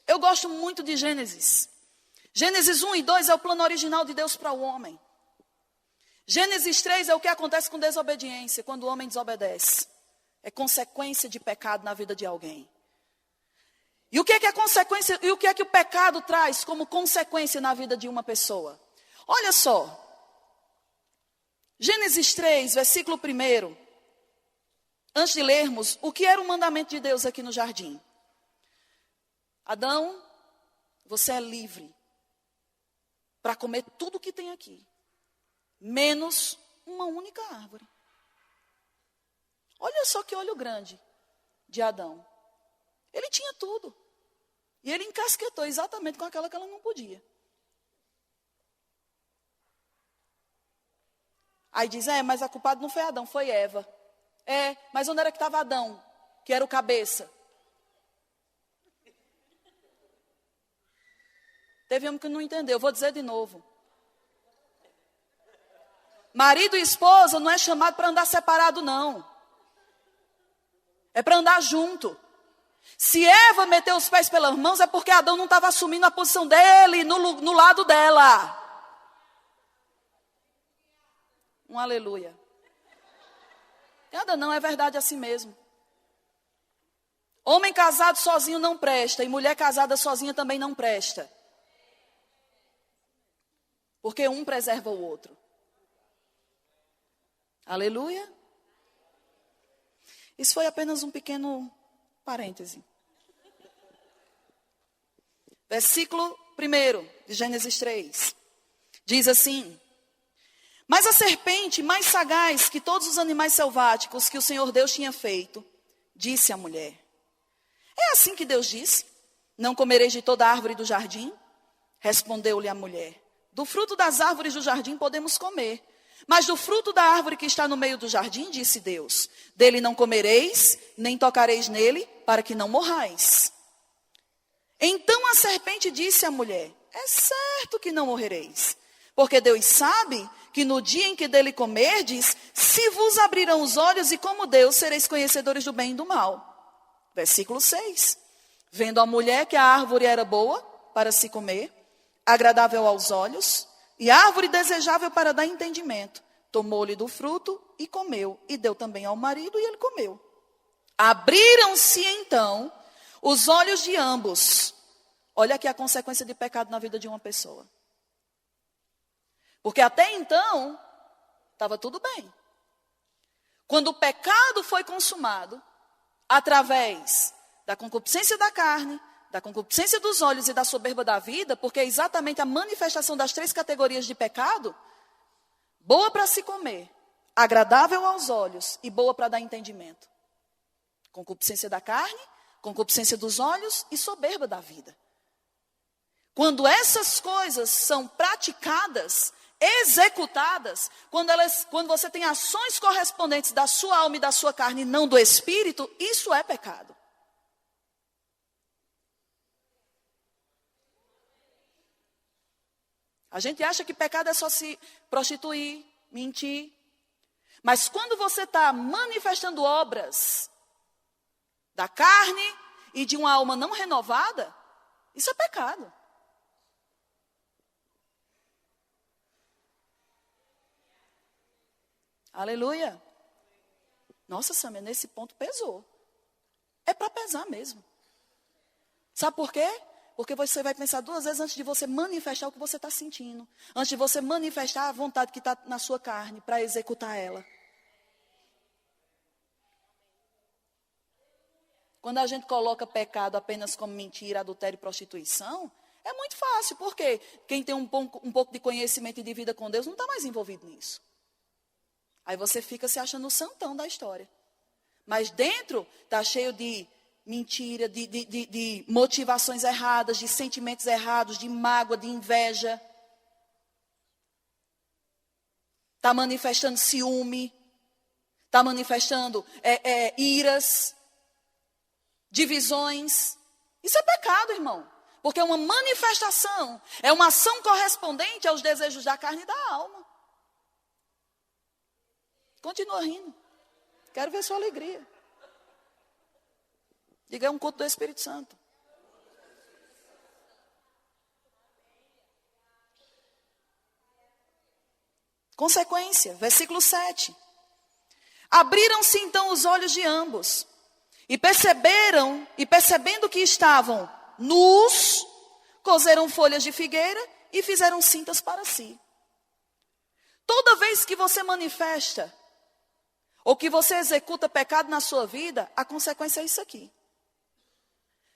Eu gosto muito de Gênesis. Gênesis 1 e 2 é o plano original de Deus para o homem. Gênesis 3 é o que acontece com desobediência, quando o homem desobedece. É consequência de pecado na vida de alguém. E o que é a consequência, e o que é que o pecado traz como consequência na vida de uma pessoa? Olha só. Gênesis 3, versículo 1. Antes de lermos, o que era o mandamento de Deus aqui no jardim? Adão, você é livre para comer tudo que tem aqui, menos uma única árvore. Olha só que olho grande de Adão. Ele tinha tudo. E ele encasquetou exatamente com aquela que ela não podia. Aí diz, mas a culpada não foi Adão, foi Eva. Mas onde era que estava Adão, que era o cabeça? Teve um que não entendeu, vou dizer de novo. Marido e esposa não é chamado para andar separado, não. É para andar junto. Se Eva meteu os pés pelas mãos, é porque Adão não estava assumindo a posição dele no lado dela. Um aleluia. Nada não, é verdade assim mesmo. Homem casado sozinho não presta, e mulher casada sozinha também não presta. Porque um preserva o outro. Aleluia. Isso foi apenas um pequeno parêntese. Versículo 1 de Gênesis 3. Diz assim: mas a serpente, mais sagaz que todos os animais selváticos que o Senhor Deus tinha feito, disse à mulher: é assim que Deus disse? Não comereis de toda árvore do jardim? Respondeu-lhe a mulher: do fruto das árvores do jardim podemos comer. Mas do fruto da árvore que está no meio do jardim, disse Deus: dele não comereis, nem tocareis nele, para que não morrais. Então a serpente disse à mulher: é certo que não morrereis, porque Deus sabe que no dia em que dele comerdes, se vos abrirão os olhos, e como Deus sereis conhecedores do bem e do mal. Versículo 6. Vendo a mulher que a árvore era boa para se comer, agradável aos olhos, e árvore desejável para dar entendimento, tomou-lhe do fruto e comeu, e deu também ao marido, e ele comeu. Abriram-se então os olhos de ambos. Olha aqui a consequência de pecado na vida de uma pessoa. Porque até então, estava tudo bem. Quando o pecado foi consumado, através da concupiscência da carne, da concupiscência dos olhos e da soberba da vida, porque é exatamente a manifestação das 3 categorias de pecado, boa para se comer, agradável aos olhos e boa para dar entendimento. Concupiscência da carne, concupiscência dos olhos e soberba da vida. Quando essas coisas são praticadas, executadas, quando você tem ações correspondentes da sua alma e da sua carne e não do espírito, isso é pecado. A gente acha que pecado é só se prostituir, mentir. Mas quando você está manifestando obras da carne e de uma alma não renovada, isso é pecado. Aleluia. Nossa, Samia, nesse ponto pesou. É para pesar mesmo. Sabe por quê? Porque você vai pensar 2 vezes antes de você manifestar o que você está sentindo. Antes de você manifestar a vontade que está na sua carne para executar ela. Quando a gente coloca pecado apenas como mentira, adultério e prostituição, é muito fácil. Porque quem tem um pouco de conhecimento e de vida com Deus não está mais envolvido nisso. Aí você fica se achando o santão da história. Mas dentro está cheio de mentira, de motivações erradas, de sentimentos errados, de mágoa, de inveja. Está manifestando ciúme. Está manifestando iras, divisões. Isso é pecado, irmão. Porque é uma manifestação, é uma ação correspondente aos desejos da carne e da alma. Continua rindo. Quero ver sua alegria. Diga, é um culto do Espírito Santo. Consequência, versículo 7. Abriram-se então os olhos de ambos, e percebendo que estavam nus, coseram folhas de figueira e fizeram cintas para si. Toda vez que você manifesta, ou que você executa pecado na sua vida, a consequência é isso aqui.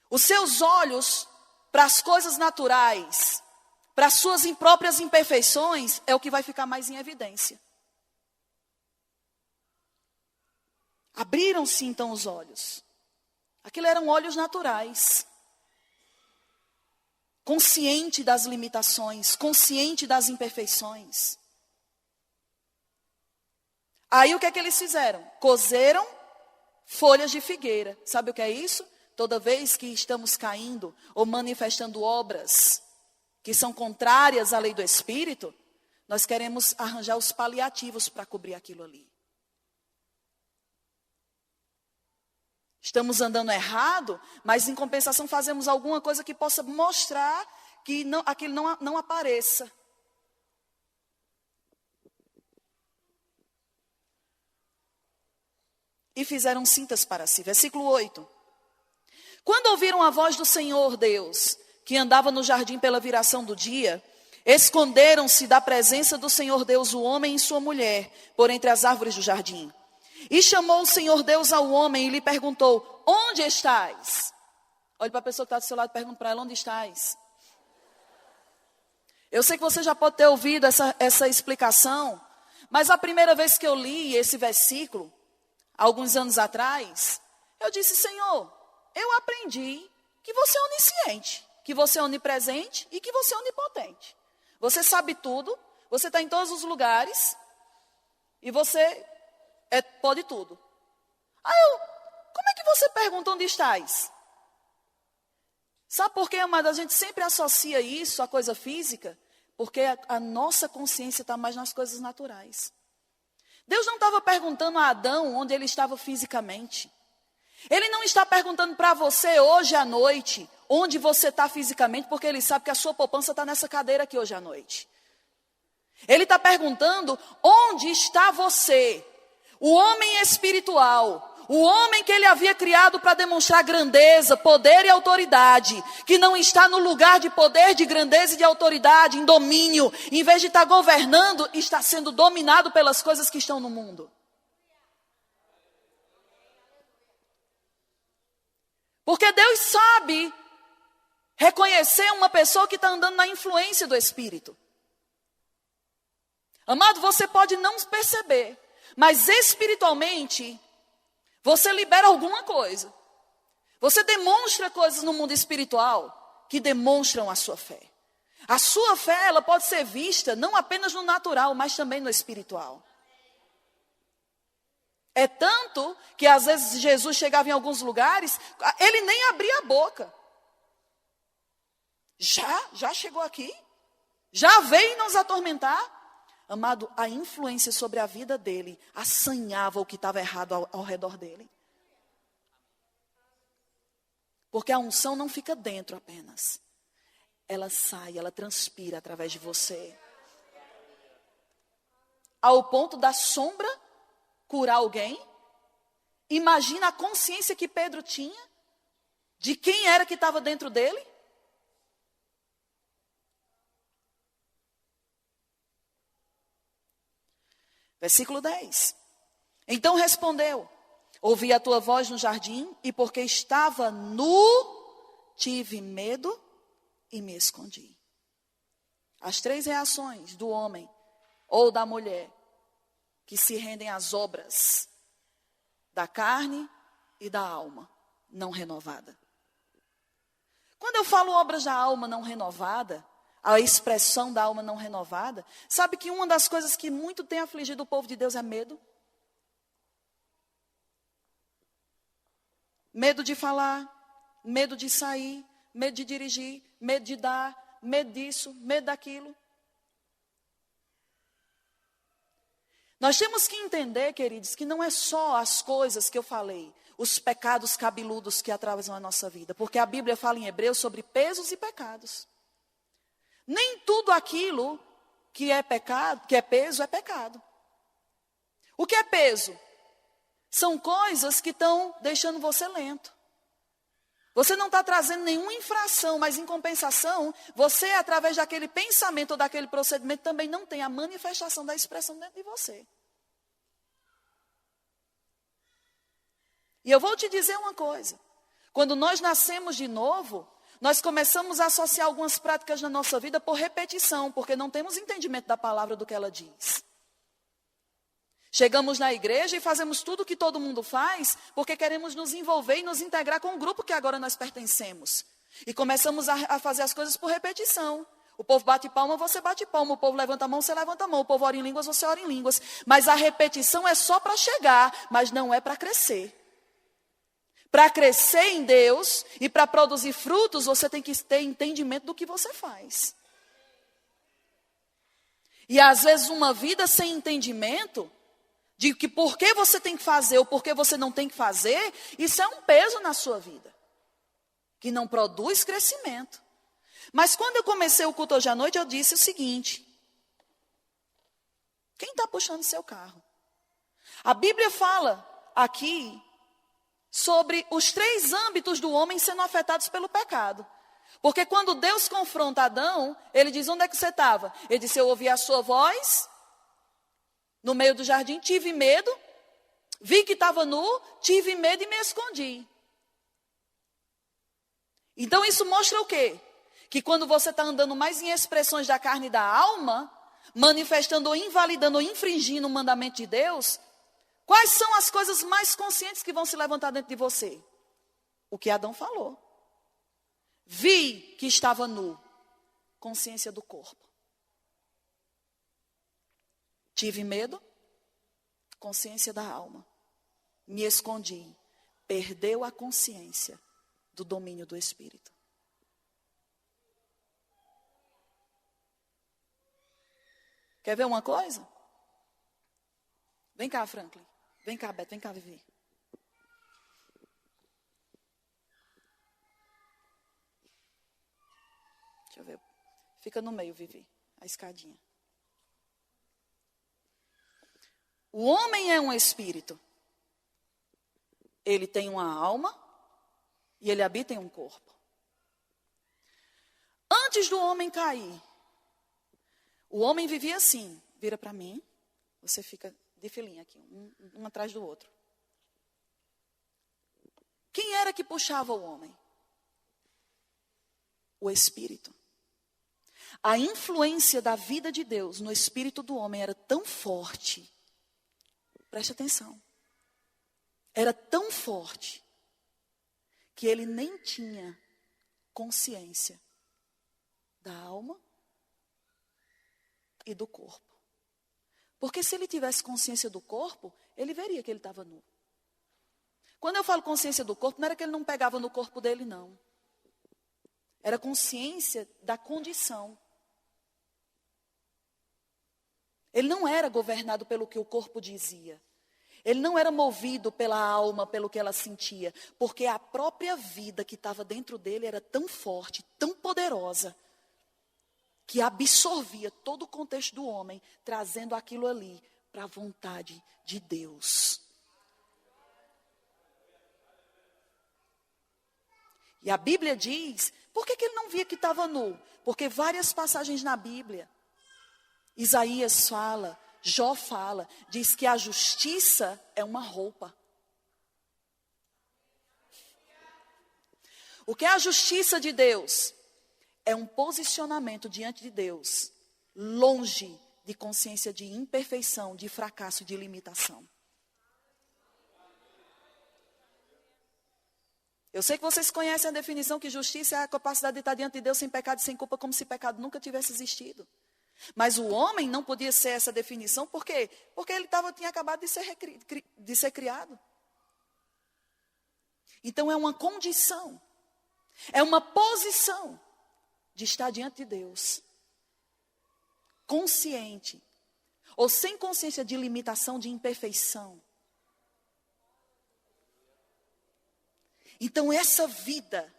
Os seus olhos para as coisas naturais, para as suas próprias imperfeições, é o que vai ficar mais em evidência. Abriram-se então os olhos. Aquilo eram olhos naturais. Consciente das limitações, consciente das imperfeições. Aí o que é que eles fizeram? Coseram folhas de figueira. Sabe o que é isso? Toda vez que estamos caindo ou manifestando obras que são contrárias à lei do Espírito, nós queremos arranjar os paliativos para cobrir aquilo ali. Estamos andando errado, mas em compensação fazemos alguma coisa que possa mostrar que aquilo não apareça. E fizeram cintas para si. Versículo 8. Quando ouviram a voz do Senhor Deus, que andava no jardim pela viração do dia, esconderam-se da presença do Senhor Deus o homem e sua mulher, por entre as árvores do jardim. E chamou o Senhor Deus ao homem e lhe perguntou, onde estás? Olhe para a pessoa que está do seu lado e pergunta para ela, onde estás? Eu sei que você já pode ter ouvido essa explicação, mas a primeira vez que eu li esse versículo, alguns anos atrás, eu disse, Senhor, eu aprendi que você é onisciente, que você é onipresente e que você é onipotente. Você sabe tudo, você está em todos os lugares e você pode tudo. Como é que você pergunta onde estás? Sabe por que, amada, a gente sempre associa isso à coisa física? Porque a nossa consciência está mais nas coisas naturais. Deus não estava perguntando a Adão onde ele estava fisicamente. Ele não está perguntando para você hoje à noite onde você está fisicamente, porque ele sabe que a sua poupança está nessa cadeira aqui hoje à noite. Ele está perguntando onde está você, o homem espiritual, O homem que ele havia criado para demonstrar grandeza, poder e autoridade, que não está no lugar de poder, de grandeza e de autoridade, em domínio, em vez de estar governando, está sendo dominado pelas coisas que estão no mundo. Porque Deus sabe reconhecer uma pessoa que está andando na influência do Espírito. Amado, você pode não perceber, mas espiritualmente, você libera alguma coisa. Você demonstra coisas no mundo espiritual que demonstram a sua fé. A sua fé, ela pode ser vista não apenas no natural, mas também no espiritual. É tanto que às vezes Jesus chegava em alguns lugares, ele nem abria a boca. Já chegou aqui? Já veio nos atormentar? Amado, a influência sobre a vida dele assanhava o que estava errado ao redor dele. Porque a unção não fica dentro apenas. Ela sai, ela transpira através de você. Ao ponto da sombra curar alguém. Imagina a consciência que Pedro tinha de quem era que estava dentro dele. Versículo 10. Então respondeu: ouvi a tua voz no jardim, e porque estava nu, tive medo e me escondi. As 3 reações do homem ou da mulher que se rendem às obras da carne e da alma não renovada. Quando eu falo obras da alma não renovada, a expressão da alma não renovada, sabe que uma das coisas que muito tem afligido o povo de Deus é medo? Medo de falar, medo de sair, medo de dirigir, medo de dar, medo disso, medo daquilo. Nós temos que entender, queridos, que não é só as coisas que eu falei, os pecados cabeludos que atravessam a nossa vida, porque a Bíblia fala em Hebreus sobre pesos e pecados. Nem tudo aquilo que é pecado, que é peso, é pecado. O que é peso? São coisas que estão deixando você lento. Você não está trazendo nenhuma infração, mas em compensação, você, através daquele pensamento ou daquele procedimento, também não tem a manifestação da expressão dentro de você. E eu vou te dizer uma coisa. Quando nós nascemos de novo, nós começamos a associar algumas práticas na nossa vida por repetição, porque não temos entendimento da palavra do que ela diz. Chegamos na igreja e fazemos tudo o que todo mundo faz, porque queremos nos envolver e nos integrar com o grupo que agora nós pertencemos. E começamos a fazer as coisas por repetição. O povo bate palma, você bate palma. O povo levanta a mão, você levanta a mão. O povo ora em línguas, você ora em línguas. Mas a repetição é só para chegar, mas não é para crescer. Para crescer em Deus e para produzir frutos, você tem que ter entendimento do que você faz. E às vezes uma vida sem entendimento de que por que você tem que fazer ou por que você não tem que fazer, isso é um peso na sua vida, que não produz crescimento. Mas quando eu comecei o culto hoje à noite, eu disse o seguinte: quem está puxando seu carro? A Bíblia fala aqui sobre os 3 âmbitos do homem sendo afetados pelo pecado. Porque quando Deus confronta Adão, ele diz: onde é que você estava? Ele disse: eu ouvi a sua voz no meio do jardim, tive medo, vi que estava nu, tive medo e me escondi. Então isso mostra o quê? Que quando você está andando mais em expressões da carne e da alma, manifestando ou invalidando ou infringindo o mandamento de Deus, quais são as coisas mais conscientes que vão se levantar dentro de você? O que Adão falou. Vi que estava nu. Consciência do corpo. Tive medo. Consciência da alma. Me escondi. Perdeu a consciência do domínio do Espírito. Quer ver uma coisa? Vem cá, Franklin. Vem cá, Beto. Vem cá, Vivi. Deixa eu ver. Fica no meio, Vivi. A escadinha. O homem é um espírito. Ele tem uma alma e ele habita em um corpo. Antes do homem cair, o homem vivia assim. Vira para mim, você fica de filinha aqui, um atrás do outro. Quem era que puxava o homem? O Espírito. A influência da vida de Deus no espírito do homem era tão forte. Preste atenção. Era tão forte que ele nem tinha consciência da alma e do corpo. Porque se ele tivesse consciência do corpo, ele veria que ele estava nu. Quando eu falo consciência do corpo, não era que ele não pegava no corpo dele, não. Era consciência da condição. Ele não era governado pelo que o corpo dizia. Ele não era movido pela alma, pelo que ela sentia. Porque a própria vida que estava dentro dele era tão forte, tão poderosa, que absorvia todo o contexto do homem, trazendo aquilo ali para a vontade de Deus. E a Bíblia diz, por que ele não via que estava nu? Porque várias passagens na Bíblia, Isaías fala, Jó fala, diz que a justiça é uma roupa. O que é a justiça de Deus? É um posicionamento diante de Deus, longe de consciência de imperfeição, de fracasso, de limitação. Eu sei que vocês conhecem a definição que justiça é a capacidade de estar diante de Deus sem pecado e sem culpa, como se pecado nunca tivesse existido. Mas o homem não podia ser essa definição, por quê? Porque ele tinha acabado de ser criado. Então é uma condição, é uma posição de estar diante de Deus, consciente, ou sem consciência de limitação, de imperfeição. Então essa vida,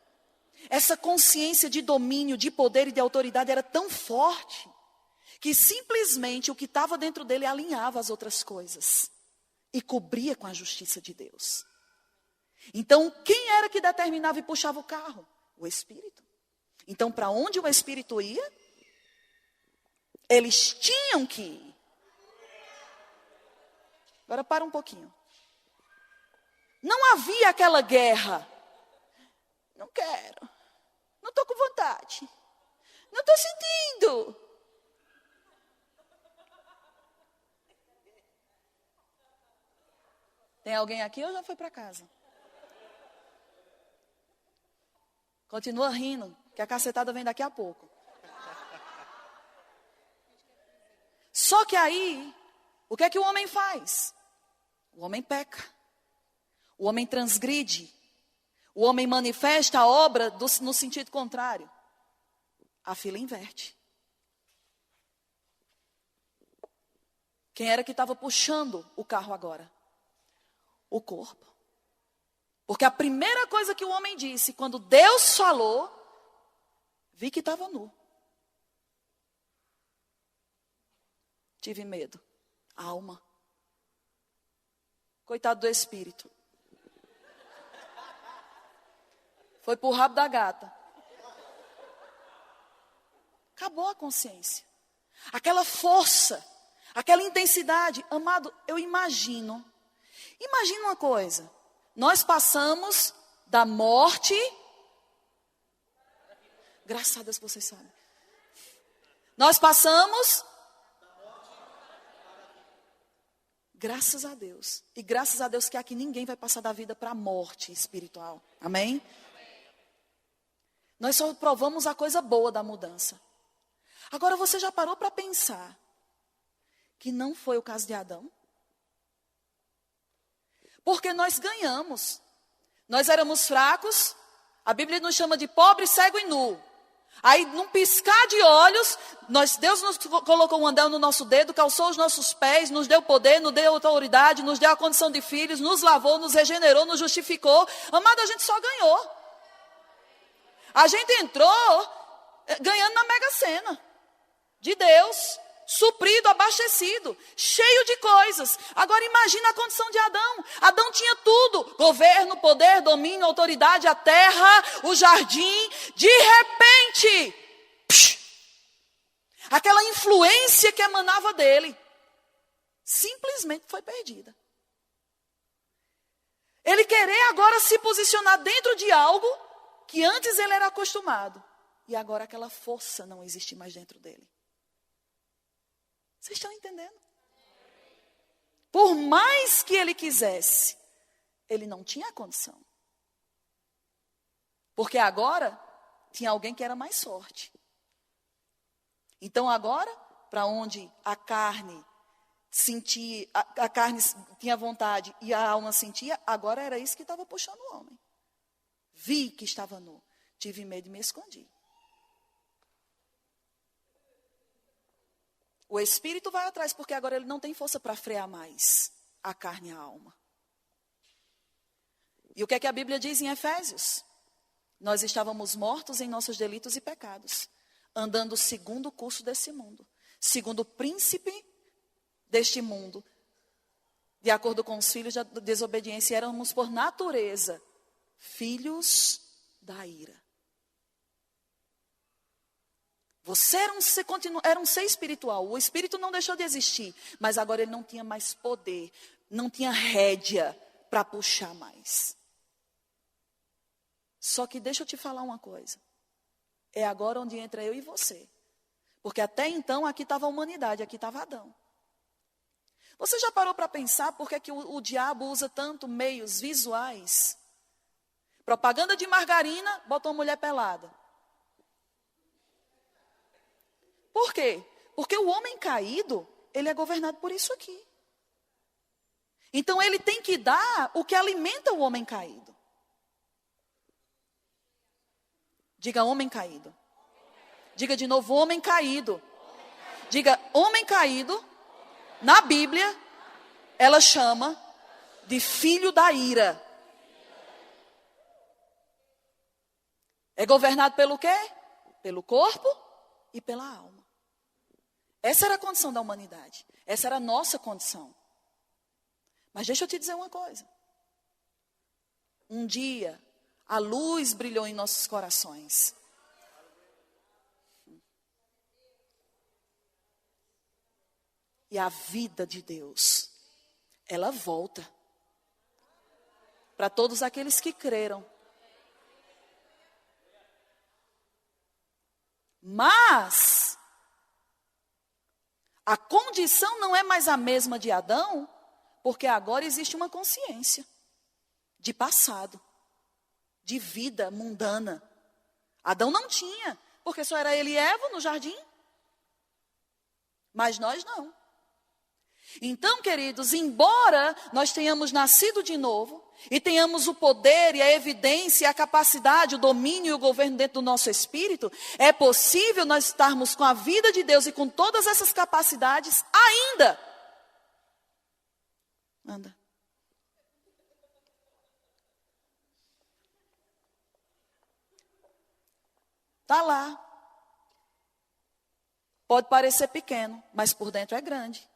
essa consciência de domínio, de poder e de autoridade era tão forte, que simplesmente o que estava dentro dele alinhava as outras coisas e cobria com a justiça de Deus. Então quem era que determinava e puxava o carro? O Espírito. Então para onde o Espírito ia, eles tinham que ir. Agora para um pouquinho. Não havia aquela guerra. Não quero. Não estou com vontade. Não estou sentindo. Tem alguém aqui ou já foi para casa? Continua rindo, que a cacetada vem daqui a pouco. Só que aí, o que é que o homem faz? O homem peca. O homem transgride. O homem manifesta a obra no sentido contrário. A fila inverte. Quem era que estava puxando o carro agora? O corpo. Porque a primeira coisa que o homem disse, quando Deus falou, vi que estava nu. Tive medo. Alma. Coitado do espírito. Foi pro rabo da gata. Acabou a consciência. Aquela força, aquela intensidade. Amado, eu imagino. Imagina uma coisa. Nós passamos da morte. Graças a Deus que vocês sabem. Nós passamos. Graças a Deus. E graças a Deus que aqui ninguém vai passar da vida para a morte espiritual. Amém? Nós só provamos a coisa boa da mudança. Agora você já parou para pensar que não foi o caso de Adão? Porque nós ganhamos. Nós éramos fracos. A Bíblia nos chama de pobre, cego e nu. Aí, num piscar de olhos, Deus nos colocou um anel no nosso dedo, calçou os nossos pés, nos deu poder, nos deu autoridade, nos deu a condição de filhos, nos lavou, nos regenerou, nos justificou. Amado, a gente só ganhou. A gente entrou ganhando na Mega Sena de Deus. suprido, abastecido, cheio de coisas. Agora imagina a condição de Adão. Adão tinha tudo: governo, poder, domínio, autoridade, a terra, o jardim. De repente, aquela influência que emanava dele simplesmente foi perdida. Ele querer agora se posicionar dentro de algo que antes ele era acostumado. E agora aquela força não existe mais dentro dele. Vocês estão entendendo? Por mais que ele quisesse, ele não tinha condição. Porque agora tinha alguém que era mais forte. Então agora, para onde a carne sentia, a carne tinha vontade e a alma sentia, agora era isso que estava puxando o homem. Vi que estava nu, tive medo e me escondi. O espírito vai atrás, porque agora ele não tem força para frear mais a carne e a alma. E o que é que a Bíblia diz em Efésios? Nós estávamos mortos em nossos delitos e pecados, andando segundo o curso desse mundo, segundo o príncipe deste mundo, de acordo com os filhos da desobediência. Éramos por natureza filhos da ira. Você era um ser espiritual. O espírito não deixou de existir, mas agora ele não tinha mais poder, não tinha rédea para puxar mais. Só que deixa eu te falar uma coisa. É agora onde entra eu e você. Porque até então aqui estava a humanidade, aqui estava Adão. Você já parou para pensar por que o diabo usa tanto meios visuais? Propaganda de margarina, botou uma mulher pelada. Por quê? Porque o homem caído, ele é governado por isso aqui. Então ele tem que dar o que alimenta o homem caído. Diga homem caído. Diga de novo, homem caído. Diga, homem caído, na Bíblia, ela chama de filho da ira. É governado pelo quê? Pelo corpo e pela alma. Essa era a condição da humanidade. Essa era a nossa condição. Mas deixa eu te dizer uma coisa. Um dia, a luz brilhou em nossos corações. E a vida de Deus, ela volta para todos aqueles que creram. Mas a condição não é mais a mesma de Adão, porque agora existe uma consciência de passado, de vida mundana. Adão não tinha, porque só era ele e Eva no jardim. Mas nós não. Então, queridos, embora nós tenhamos nascido de novo e tenhamos o poder e a evidência, a capacidade, o domínio e o governo dentro do nosso espírito, é possível nós estarmos com a vida de Deus e com todas essas capacidades ainda. Anda. Está lá. Pode parecer pequeno, mas por dentro é grande.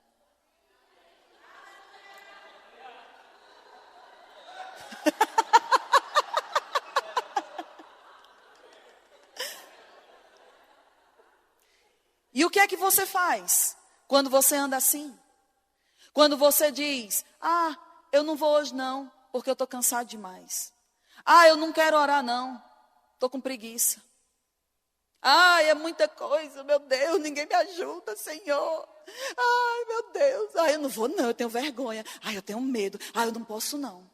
E o que é que você faz quando você anda assim? Quando você diz, eu não vou hoje não, porque eu estou cansado demais. Eu não quero orar não, estou com preguiça. É muita coisa, meu Deus, ninguém me ajuda, Senhor. Meu Deus, eu não vou não, eu tenho vergonha. Eu tenho medo, eu não posso não.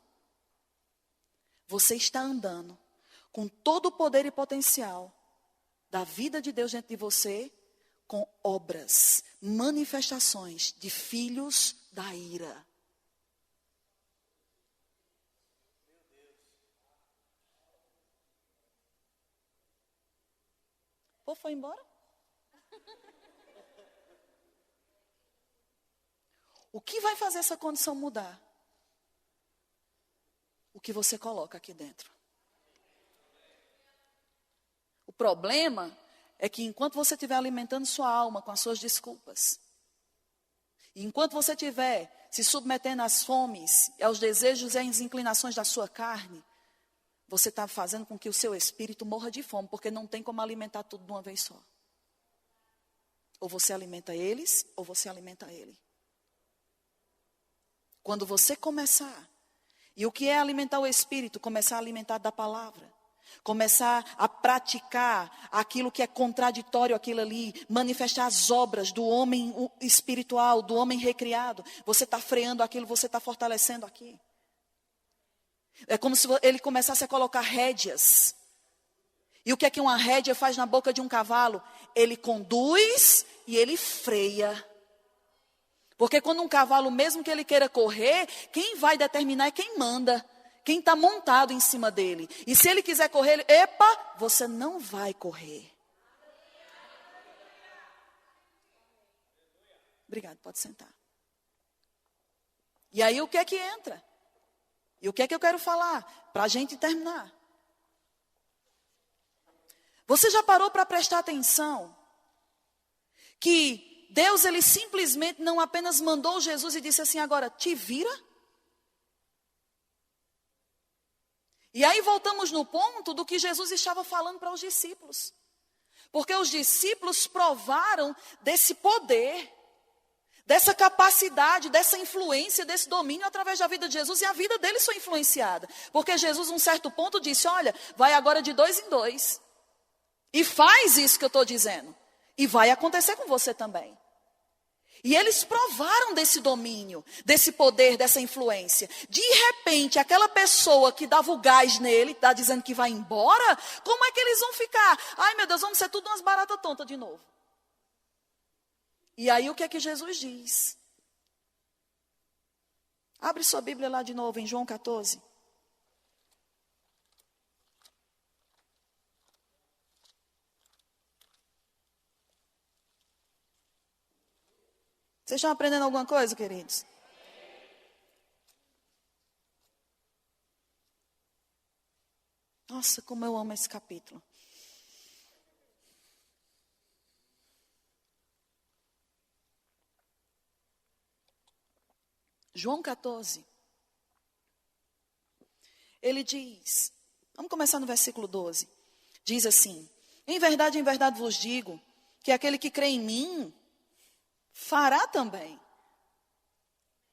Você está andando com todo o poder e potencial da vida de Deus dentro de você, com obras, manifestações de filhos da ira. Pô, foi embora? O que vai fazer essa condição mudar? O que você coloca aqui dentro. O problema é que enquanto você estiver alimentando sua alma com as suas desculpas, E enquanto você estiver se submetendo às fomes, aos desejos e às inclinações da sua carne, você está fazendo com que o seu espírito morra de fome, porque não tem como alimentar tudo de uma vez só. Ou você alimenta eles, ou você alimenta ele. Quando você começar, e o que é alimentar o espírito? Começar a alimentar da palavra. Começar a praticar aquilo que é contraditório àquilo ali, manifestar as obras do homem espiritual, do homem recriado. Você está freando aquilo, você está fortalecendo aqui. É como se ele começasse a colocar rédeas. E o que é que uma rédea faz na boca de um cavalo? Ele conduz e ele freia. Porque quando um cavalo, mesmo que ele queira correr, quem vai determinar é quem manda. Quem está montado em cima dele. E se ele quiser correr, epa, você não vai correr. Obrigado, pode sentar. E aí o que é que entra? E o que é que eu quero falar? Para a gente terminar. Você já parou para prestar atenção? Que Deus, ele simplesmente não apenas mandou Jesus e disse assim, agora, te vira? E aí voltamos no ponto do que Jesus estava falando para os discípulos. Porque os discípulos provaram desse poder, dessa capacidade, dessa influência, desse domínio através da vida de Jesus. E a vida deles foi influenciada. Porque Jesus, num certo ponto, disse, olha, vai agora de 2 em 2. E faz isso que eu estou dizendo. E vai acontecer com você também. E eles provaram desse domínio, desse poder, dessa influência. De repente, aquela pessoa que dava o gás nele, está dizendo que vai embora, como é que eles vão ficar? Ai meu Deus, vamos ser tudo umas baratas tontas de novo. E aí o que é que Jesus diz? Abre sua Bíblia lá de novo em João 14. Vocês estão aprendendo alguma coisa, queridos? Nossa, como eu amo esse capítulo. João 14. Ele diz, vamos começar no versículo 12. Diz assim, em verdade vos digo, que aquele que crê em mim, fará também.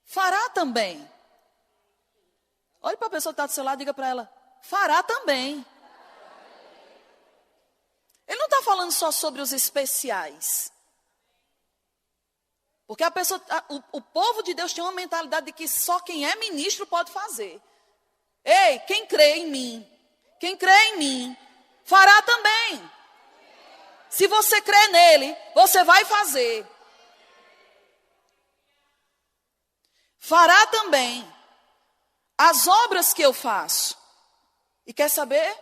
Fará também. Olhe para a pessoa que está do seu lado e diga para ela, fará também. Ele não está falando só sobre os especiais. Porque a pessoa, o povo de Deus tem uma mentalidade de que só quem é ministro pode fazer. Ei, quem crê em mim, fará também. Se você crê nele, você vai fazer. Fará também as obras que eu faço. E quer saber?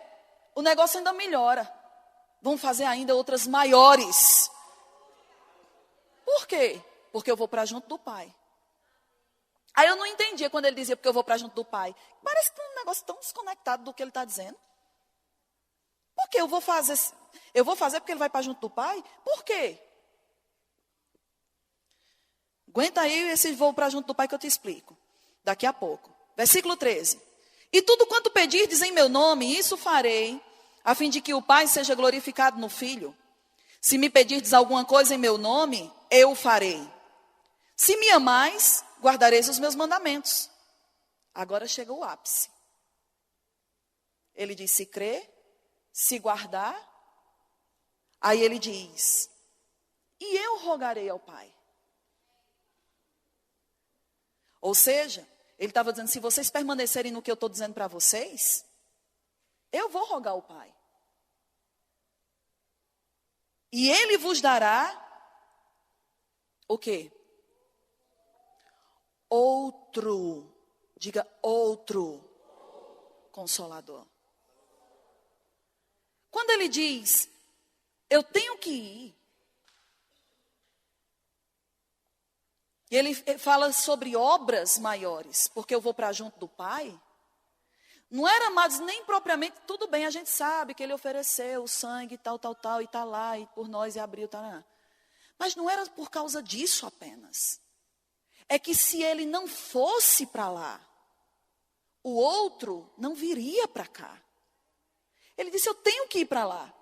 O negócio ainda melhora. Vão fazer ainda outras maiores. Por quê? Porque eu vou para junto do Pai. Aí eu não entendia quando ele dizia porque eu vou para junto do Pai. Parece que é um negócio tão desconectado do que ele está dizendo. Por que eu vou fazer? Eu vou fazer porque ele vai para junto do Pai? Por quê? Aguenta aí esse voo para junto do Pai que eu te explico. Daqui a pouco. Versículo 13. E tudo quanto pedirdes em meu nome, isso farei, a fim de que o Pai seja glorificado no Filho. Se me pedirdes alguma coisa em meu nome, eu farei. Se me amais, guardareis os meus mandamentos. Agora chega o ápice. Ele diz, se crer, se guardar. Aí ele diz, e eu rogarei ao Pai. Ou seja, ele estava dizendo, se vocês permanecerem no que eu estou dizendo para vocês, eu vou rogar ao Pai. E ele vos dará o quê? Outro, diga outro Consolador. Quando ele diz, eu tenho que ir, e ele fala sobre obras maiores, porque eu vou para junto do Pai. Não era mais nem propriamente, tudo bem, a gente sabe que ele ofereceu o sangue, tal, e está lá, e por nós e abriu, tal. Mas não era por causa disso apenas. é que se ele não fosse para lá, o outro não viria para cá. Ele disse, eu tenho que ir para lá,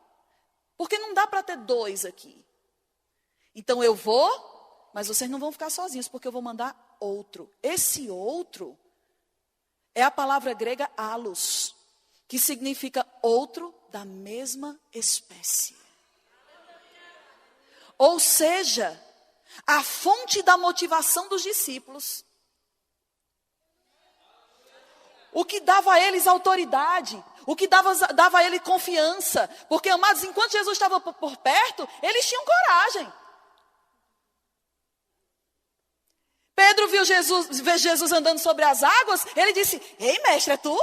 porque não dá para ter dois aqui. Então eu vou, mas vocês não vão ficar sozinhos, porque eu vou mandar outro. Esse outro é a palavra grega allos, que significa outro da mesma espécie. Ou seja, a fonte da motivação dos discípulos, o que dava a eles autoridade, o que dava a eles confiança. Porque, amados, enquanto Jesus estava por perto, eles tinham coragem. Pedro viu Jesus andando sobre as águas, ele disse, ei mestre, é tu?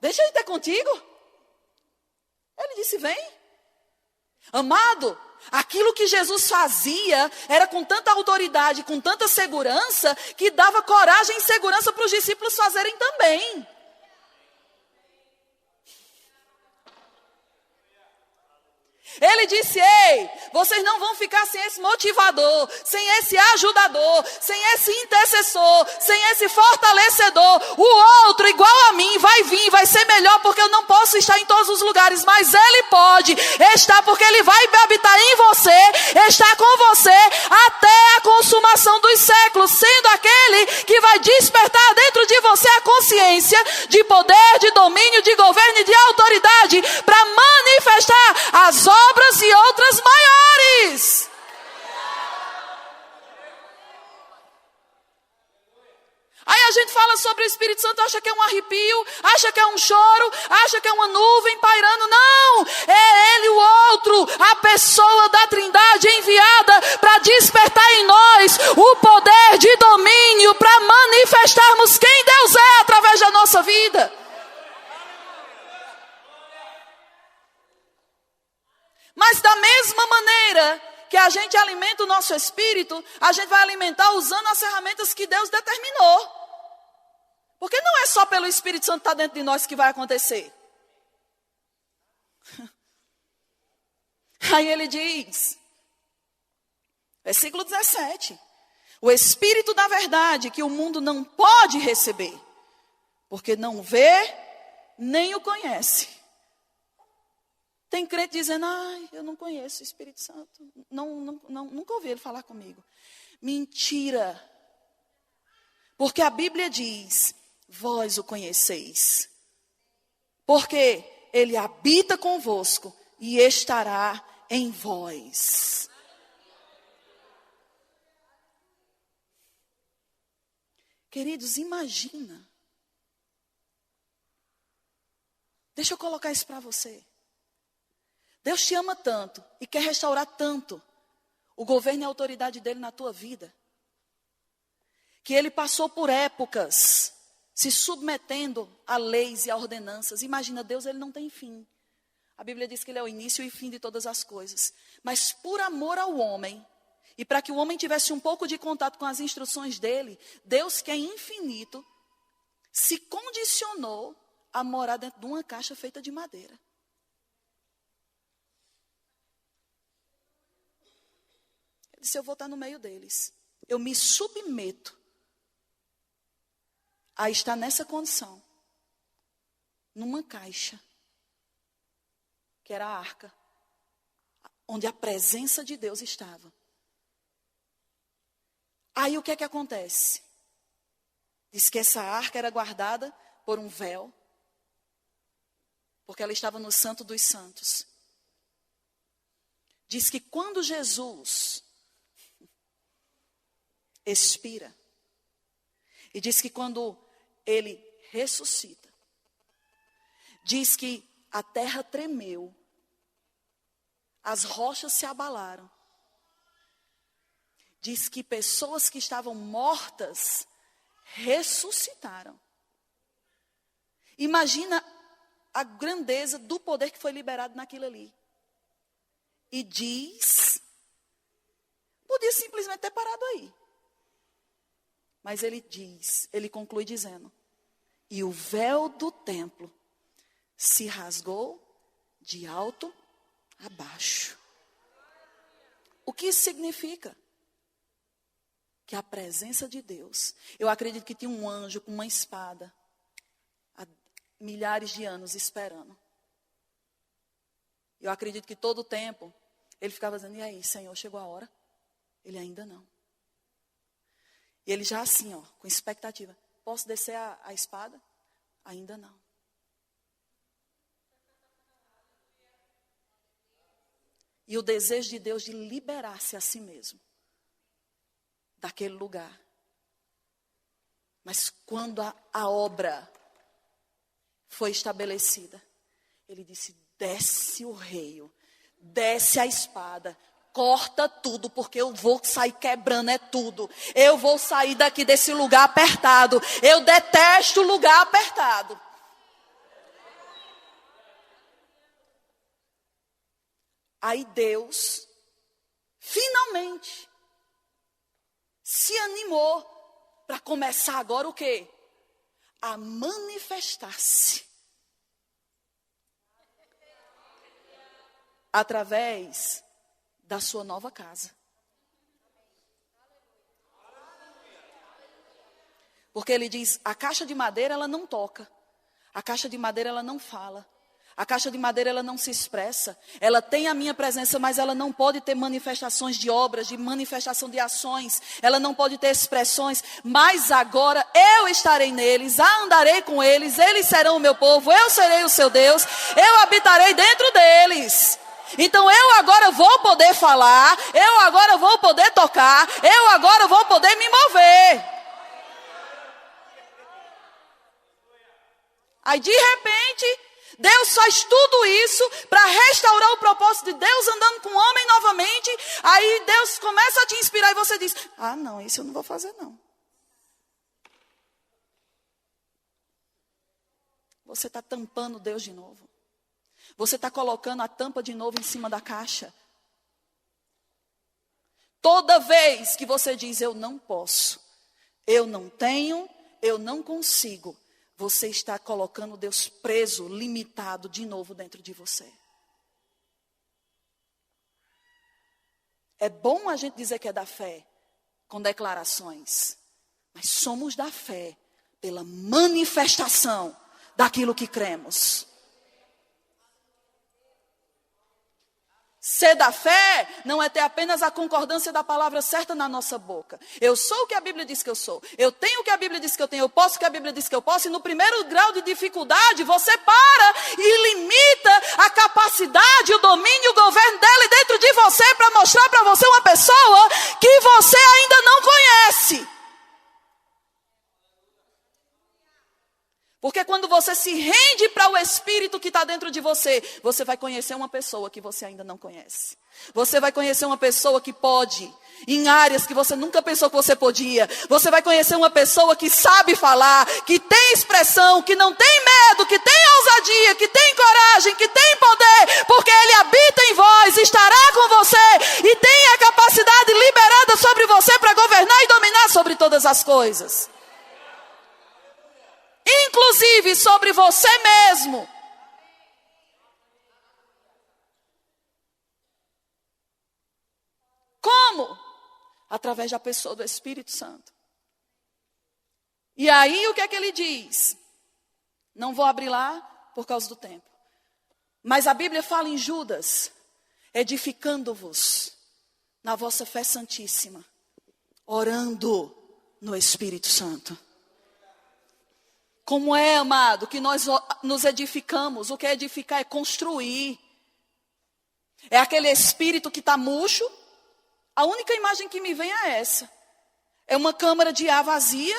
Deixa eu ir ter contigo. Ele disse, vem. Amado, aquilo que Jesus fazia era com tanta autoridade, com tanta segurança, que dava coragem e segurança para os discípulos fazerem também. Ele disse, ei, vocês não vão ficar sem esse motivador, sem esse ajudador, sem esse intercessor, sem esse fortalecedor. O outro, igual a mim, vai vir, vai ser melhor, porque eu não posso estar em todos os lugares, mas ele pode estar, porque ele vai habitar em você, estar com você até a consumação dos séculos, sendo aquele que vai despertar dentro de você a consciência de poder, de domínio, de governo e de autoridade, para manifestar as obras e outras maiores. Aí a gente fala sobre o Espírito Santo, acha que é um arrepio, acha que é um choro, acha que é uma nuvem pairando. Não, é ele o outro, a pessoa da Trindade enviada para despertar em nós o poder de domínio, para manifestarmos quem Deus é através da nossa vida. Mas da mesma maneira que a gente alimenta o nosso espírito, a gente vai alimentar usando as ferramentas que Deus determinou. Porque não é só pelo Espírito Santo estar dentro de nós que vai acontecer. Aí ele diz, versículo 17, o Espírito da verdade que o mundo não pode receber, porque não vê nem o conhece. Tem crente dizendo, eu não conheço o Espírito Santo. Nunca ouvi ele falar comigo. Mentira. Porque a Bíblia diz, vós o conheceis. Porque ele habita convosco e estará em vós. Queridos, imagina. Deixa eu colocar isso para você. Deus te ama tanto e quer restaurar tanto o governo e a autoridade dele na tua vida, que ele passou por épocas se submetendo a leis e a ordenanças. Imagina, Deus, ele não tem fim. A Bíblia diz que ele é o início e o fim de todas as coisas. Mas por amor ao homem, e para que o homem tivesse um pouco de contato com as instruções dele, Deus, que é infinito, se condicionou a morar dentro de uma caixa feita de madeira. Ele disse, eu vou estar no meio deles. Eu me submeto a estar nessa condição, numa caixa, que era a arca, onde a presença de Deus estava. Aí o que é que acontece? Diz que essa arca era guardada por um véu, porque ela estava no Santo dos Santos. Diz que quando Jesus expira, e diz que quando ele ressuscita, diz que a terra tremeu, as rochas se abalaram, diz que pessoas que estavam mortas ressuscitaram. Imagina a grandeza do poder que foi liberado naquilo ali. E diz, podia simplesmente ter parado aí. Mas ele diz, ele conclui dizendo, e o véu do templo se rasgou de alto a baixo. O que isso significa? que a presença de Deus, eu acredito que tinha um anjo com uma espada, há milhares de anos esperando. Eu acredito que todo o tempo, ele ficava dizendo, e aí, Senhor, chegou a hora? Ele ainda não. E ele já assim, ó, com expectativa, posso descer a espada? Ainda não. E o desejo de Deus de liberar-se a si mesmo daquele lugar. Mas quando a obra foi estabelecida, ele disse, desce o reio, desce a espada, corta tudo, porque eu vou sair quebrando tudo. Eu vou sair daqui desse lugar apertado. Eu detesto lugar apertado. Aí Deus, finalmente, se animou para começar agora o quê? A manifestar-se. Através da sua nova casa. Porque ele diz, a caixa de madeira ela não toca. A caixa de madeira ela não fala. A caixa de madeira ela não se expressa. Ela tem a minha presença, mas ela não pode ter manifestações de obras, de manifestação de ações. Ela não pode ter expressões. Mas agora eu estarei neles, andarei com eles, eles serão o meu povo, eu serei o seu Deus, eu habitarei dentro deles. Então eu agora vou poder falar, eu agora vou poder tocar, eu agora vou poder me mover. Aí de repente, Deus faz tudo isso para restaurar o propósito de Deus andando com o homem novamente. Aí Deus começa a te inspirar e você diz, ah não, isso eu não vou fazer não. Você está tampando Deus de novo. Você está colocando a tampa de novo em cima da caixa. Toda vez que você diz, eu não posso, eu não tenho, eu não consigo, você está colocando Deus preso, limitado de novo dentro de você. É bom a gente dizer que é da fé, com declarações. Mas somos da fé, pela manifestação daquilo que cremos. Ser da fé não é ter apenas a concordância da palavra certa na nossa boca. Eu sou o que a Bíblia diz que eu sou. Eu tenho o que a Bíblia diz que eu tenho. Eu posso o que a Bíblia diz que eu posso. E no primeiro grau de dificuldade, você para e limita a capacidade, o domínio, o governo dela dentro de você para mostrar para você uma pessoa que você ainda não conhece. Porque quando você se rende para o Espírito que está dentro de você, você vai conhecer uma pessoa que você ainda não conhece. Você vai conhecer uma pessoa que pode, em áreas que você nunca pensou que você podia. Você vai conhecer uma pessoa que sabe falar, que tem expressão, que não tem medo, que tem ousadia, que tem coragem, que tem poder. Porque Ele habita em vós, estará com você e tem a capacidade liberada sobre você para governar e dominar sobre todas as coisas. Inclusive sobre você mesmo. Como? Através da pessoa do Espírito Santo. E aí o que é que ele diz? Não vou abrir lá por causa do tempo. Mas a Bíblia fala em Judas, edificando-vos na vossa fé santíssima, orando no Espírito Santo. Como é, amado, que nós nos edificamos? O que é edificar é construir. É aquele espírito que está murcho. A única imagem que me vem é essa. É uma câmara de ar vazia.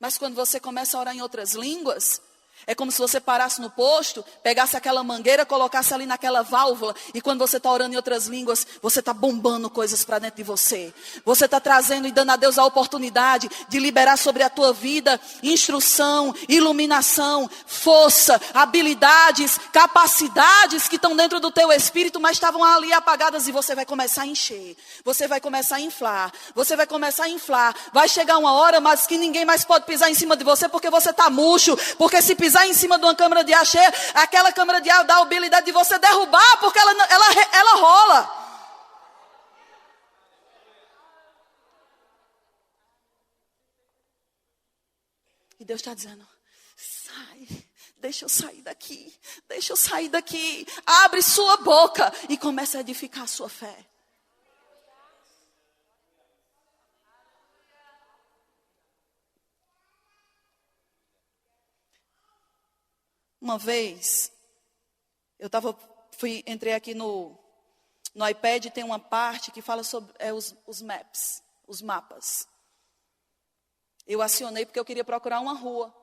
Mas quando você começa a orar em outras línguas, é como se você parasse no posto, pegasse aquela mangueira, colocasse ali naquela válvula. E quando você está orando em outras línguas, você está bombando coisas para dentro de você. Você está trazendo e dando a Deus a oportunidade de liberar sobre a tua vida instrução, iluminação, força, habilidades, capacidades que estão dentro do teu espírito, mas estavam ali apagadas. E você vai começar a encher. Você vai começar a inflar. Você vai começar a inflar. Vai chegar uma hora, mas que ninguém mais pode pisar em cima de você porque você está murcho. Porque se pisar em cima de uma câmara de ar cheia, aquela câmara de ar dá a habilidade de você derrubar, porque ela rola. Deus está dizendo, sai, deixa eu sair daqui, deixa eu sair daqui. Abre sua boca e comece a edificar a sua fé. Uma vez, entrei aqui no iPad e tem uma parte que fala sobre os maps, os mapas. Eu acionei porque eu queria procurar uma rua.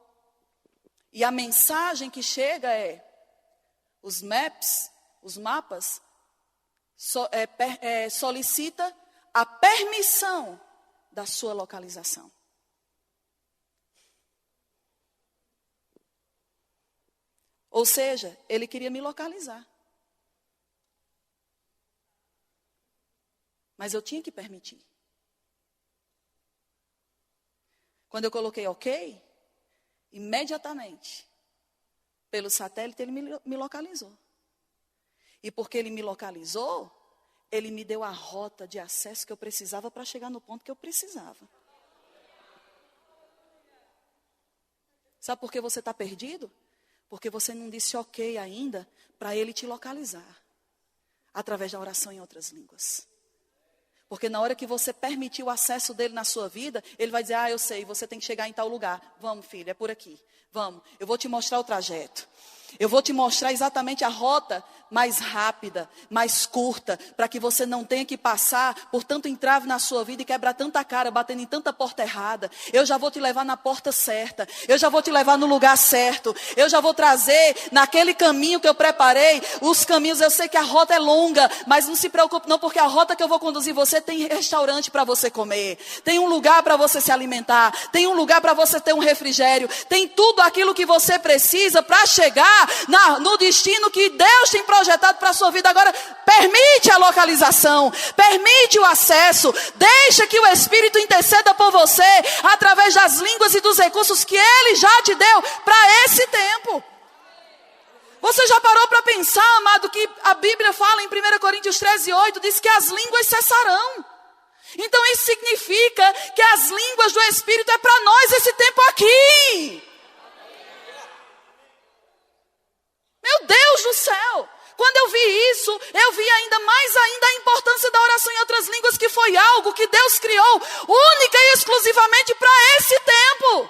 E a mensagem que chega é, os maps, os mapas, solicita a permissão da sua localização. Ou seja, ele queria me localizar. Mas eu tinha que permitir. Quando eu coloquei OK, imediatamente, pelo satélite, ele me localizou. E porque ele me localizou, ele me deu a rota de acesso que eu precisava para chegar no ponto que eu precisava. Sabe por que você está perdido? Porque você não disse OK ainda para ele te localizar. Através da oração em outras línguas. Porque na hora que você permitir o acesso dele na sua vida, ele vai dizer, eu sei, você tem que chegar em tal lugar. Vamos, filho, é por aqui. Vamos, eu vou te mostrar o trajeto. Eu vou te mostrar exatamente a rota mais rápida, mais curta, para que você não tenha que passar por tanto entrave na sua vida e quebrar tanta cara, batendo em tanta porta errada. Eu já vou te levar na porta certa. Eu já vou te levar no lugar certo. Eu já vou trazer naquele caminho que eu preparei. Os caminhos, eu sei que a rota é longa, mas não se preocupe não, porque a rota que eu vou conduzir você tem restaurante para você comer. Tem um lugar para você se alimentar. Tem um lugar para você ter um refrigério. Tem tudo aquilo que você precisa para chegar no destino que Deus tem projetado para a sua vida. Agora, permite a localização, permite o acesso, deixa que o Espírito interceda por você, através das línguas e dos recursos que Ele já te deu para esse tempo. Você já parou para pensar, amado, que a Bíblia fala em 1 Coríntios 13:8, diz que as línguas cessarão. Então isso significa que as línguas do Espírito é para nós esse tempo aqui. Meu Deus do céu, quando eu vi isso, eu vi ainda mais a importância da oração em outras línguas, que foi algo que Deus criou única e exclusivamente para esse tempo.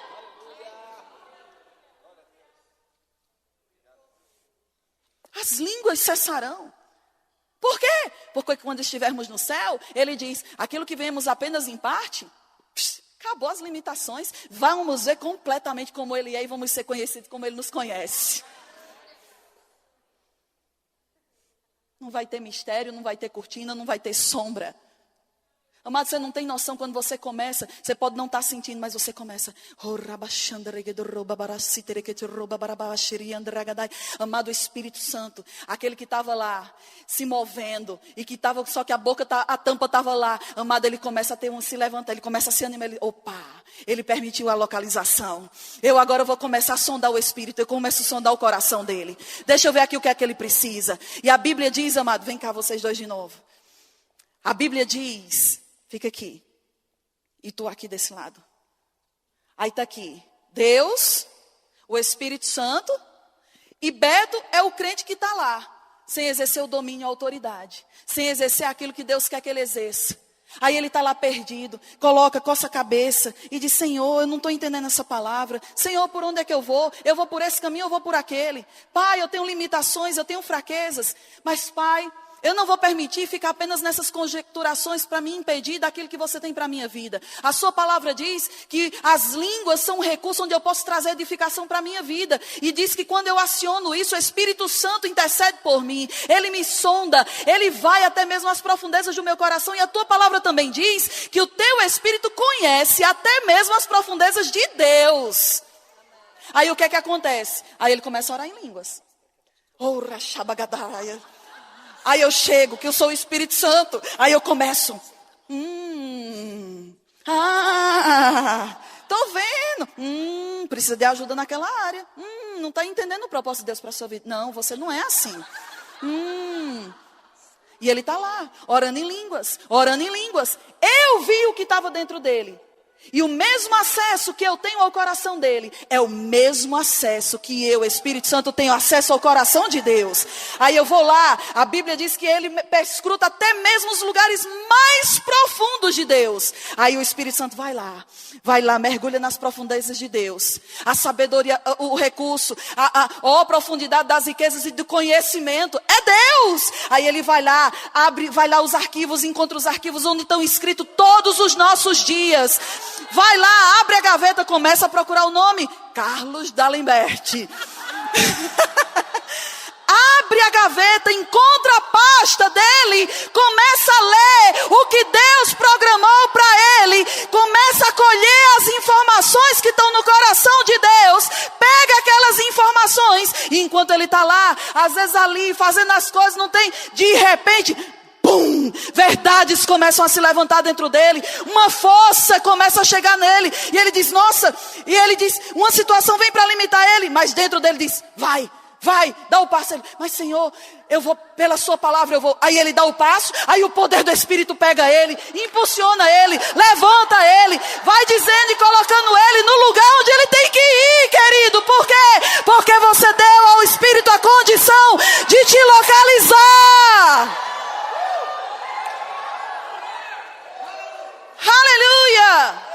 As línguas cessarão. Por quê? Porque quando estivermos no céu, ele diz, aquilo que vemos apenas em parte, acabou as limitações, vamos ver completamente como ele é e vamos ser conhecidos como ele nos conhece. Não vai ter mistério, não vai ter cortina, não vai ter sombra. Amado, você não tem noção quando você começa, você pode não estar sentindo, mas você começa. Amado Espírito Santo, aquele que estava lá, se movendo, e que estava, só que a tampa estava lá. Amado, ele começa a se levantar, ele começa a se animar. Ele permitiu a localização. Eu agora vou começar a sondar o Espírito, eu começo a sondar o coração dele. Deixa eu ver aqui o que é que ele precisa. E a Bíblia diz, amado, vem cá vocês dois de novo. A Bíblia diz... Fica aqui. E tu aqui desse lado. Aí está aqui. Deus, o Espírito Santo. E Beto é o crente que está lá. Sem exercer o domínio e a autoridade. Sem exercer aquilo que Deus quer que ele exerça. Aí ele está lá perdido. Coça a cabeça. E diz, Senhor, eu não estou entendendo essa palavra. Senhor, por onde é que eu vou? Eu vou por esse caminho ou vou por aquele? Pai, eu tenho limitações, eu tenho fraquezas. Mas Pai... eu não vou permitir ficar apenas nessas conjecturações para me impedir daquilo que você tem para a minha vida. A sua palavra diz que as línguas são um recurso onde eu posso trazer edificação para a minha vida. E diz que quando eu aciono isso, o Espírito Santo intercede por mim. Ele me sonda, ele vai até mesmo às profundezas do meu coração. E a tua palavra também diz que o teu Espírito conhece até mesmo as profundezas de Deus. Aí o que é que acontece? Aí ele começa a orar em línguas. Aí eu chego, que eu sou o Espírito Santo. Aí eu começo. Tô vendo. Precisa de ajuda naquela área. Não está entendendo o propósito de Deus para a sua vida. Não, você não é assim. E ele está lá, orando em línguas, orando em línguas. Eu vi o que estava dentro dele. E o mesmo acesso que eu tenho ao coração dele é o mesmo acesso que eu, Espírito Santo, tenho acesso ao coração de Deus. Aí eu vou lá, a Bíblia diz que ele perscruta até mesmo os lugares mais profundos de Deus. Aí o Espírito Santo vai lá, mergulha nas profundezas de Deus. A sabedoria, o recurso, a profundidade das riquezas e do conhecimento é Deus. Aí ele vai lá, vai lá os arquivos, encontra os arquivos onde estão escritos todos os nossos dias. Vai lá, abre a gaveta, começa a procurar o nome. Carlos D'Alembert. Abre a gaveta, encontra a pasta dele, começa a ler o que Deus programou para ele, começa a colher as informações que estão no coração de Deus, pega aquelas informações, e enquanto ele está lá, às vezes ali, fazendo as coisas, não tem, de repente, pum, verdades começam a se levantar dentro dele, uma força começa a chegar nele, e ele diz, nossa, e ele diz, uma situação vem para limitar ele, mas dentro dele diz, vai, dá o passo. Ele, mas Senhor, eu vou, pela sua palavra eu vou. Aí ele dá o passo, aí o poder do Espírito pega ele, impulsiona ele, levanta ele, vai dizendo e colocando ele no lugar onde ele tem que ir, querido. Por quê? Porque você deu ao Espírito a condição de te localizar. Aleluia!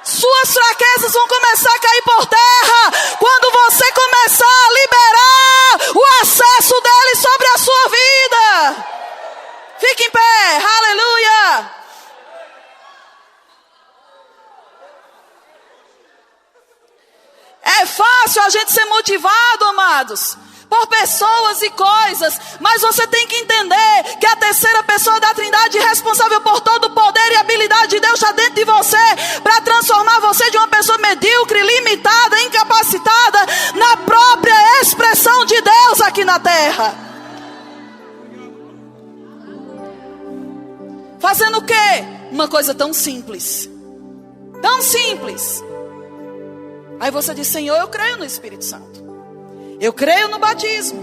Suas fraquezas vão começar a cair por terra quando você começar a liberar o acesso dele sobre a sua vida. Fique em pé, aleluia. É fácil a gente ser motivado, amados, por pessoas e coisas, mas você tem que entender que a terceira pessoa da Trindade, responsável por todo o poder e habilidade de Deus, está dentro de você, para transformar você de uma pessoa medíocre, limitada, incapacitada, na própria expressão de Deus aqui na terra. Fazendo o quê? Uma coisa tão simples. Tão simples. Aí você diz, Senhor, eu creio no Espírito Santo. Eu creio no batismo.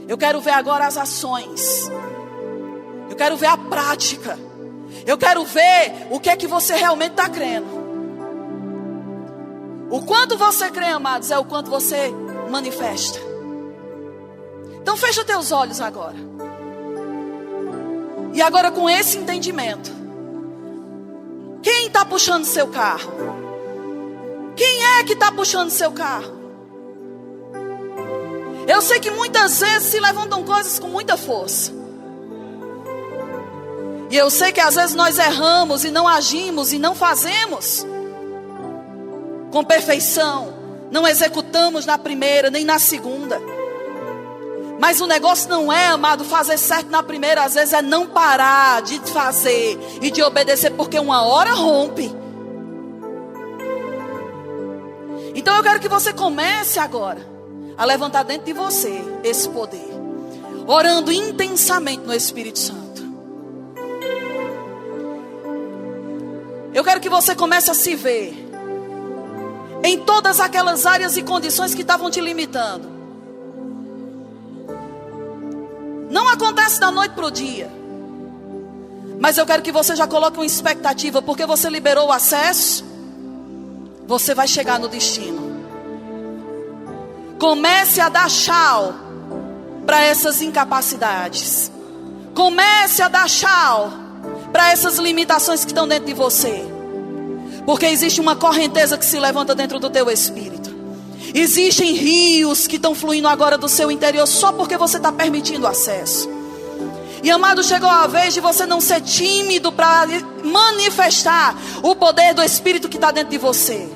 Eu quero ver agora as ações. Eu quero ver a prática. Eu quero ver o que é que você realmente está crendo. O quanto você crê, amados, é o quanto você manifesta. Então fecha teus olhos agora. E agora com esse entendimento, quem está puxando seu carro? Quem é que está puxando seu carro? Eu sei que muitas vezes se levantam coisas com muita força. E eu sei que às vezes nós erramos e não agimos e não fazemos com perfeição. Não executamos na primeira nem na segunda. Mas o negócio não é, amado, fazer certo na primeira. Às vezes é não parar de fazer e de obedecer, porque uma hora rompe. Então eu quero que você comece agora a levantar dentro de você esse poder, orando intensamente no Espírito Santo. Eu quero que você comece a se ver em todas aquelas áreas e condições que estavam te limitando. Não acontece da noite para o dia, mas eu quero que você já coloque uma expectativa, porque você liberou o acesso. Você vai chegar no destino. Comece a dar tchau para essas incapacidades. Comece a dar tchau para essas limitações que estão dentro de você. Porque existe uma correnteza que se levanta dentro do teu espírito. Existem rios que estão fluindo agora do seu interior só porque você está permitindo acesso. E amado, chegou a vez de você não ser tímido para manifestar o poder do Espírito que está dentro de você.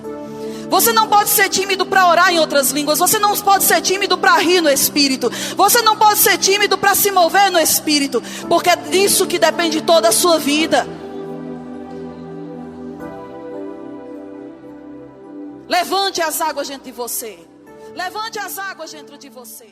Você não pode ser tímido para orar em outras línguas. Você não pode ser tímido para rir no Espírito. Você não pode ser tímido para se mover no Espírito. Porque é disso que depende toda a sua vida. Levante as águas dentro de você. Levante as águas dentro de você.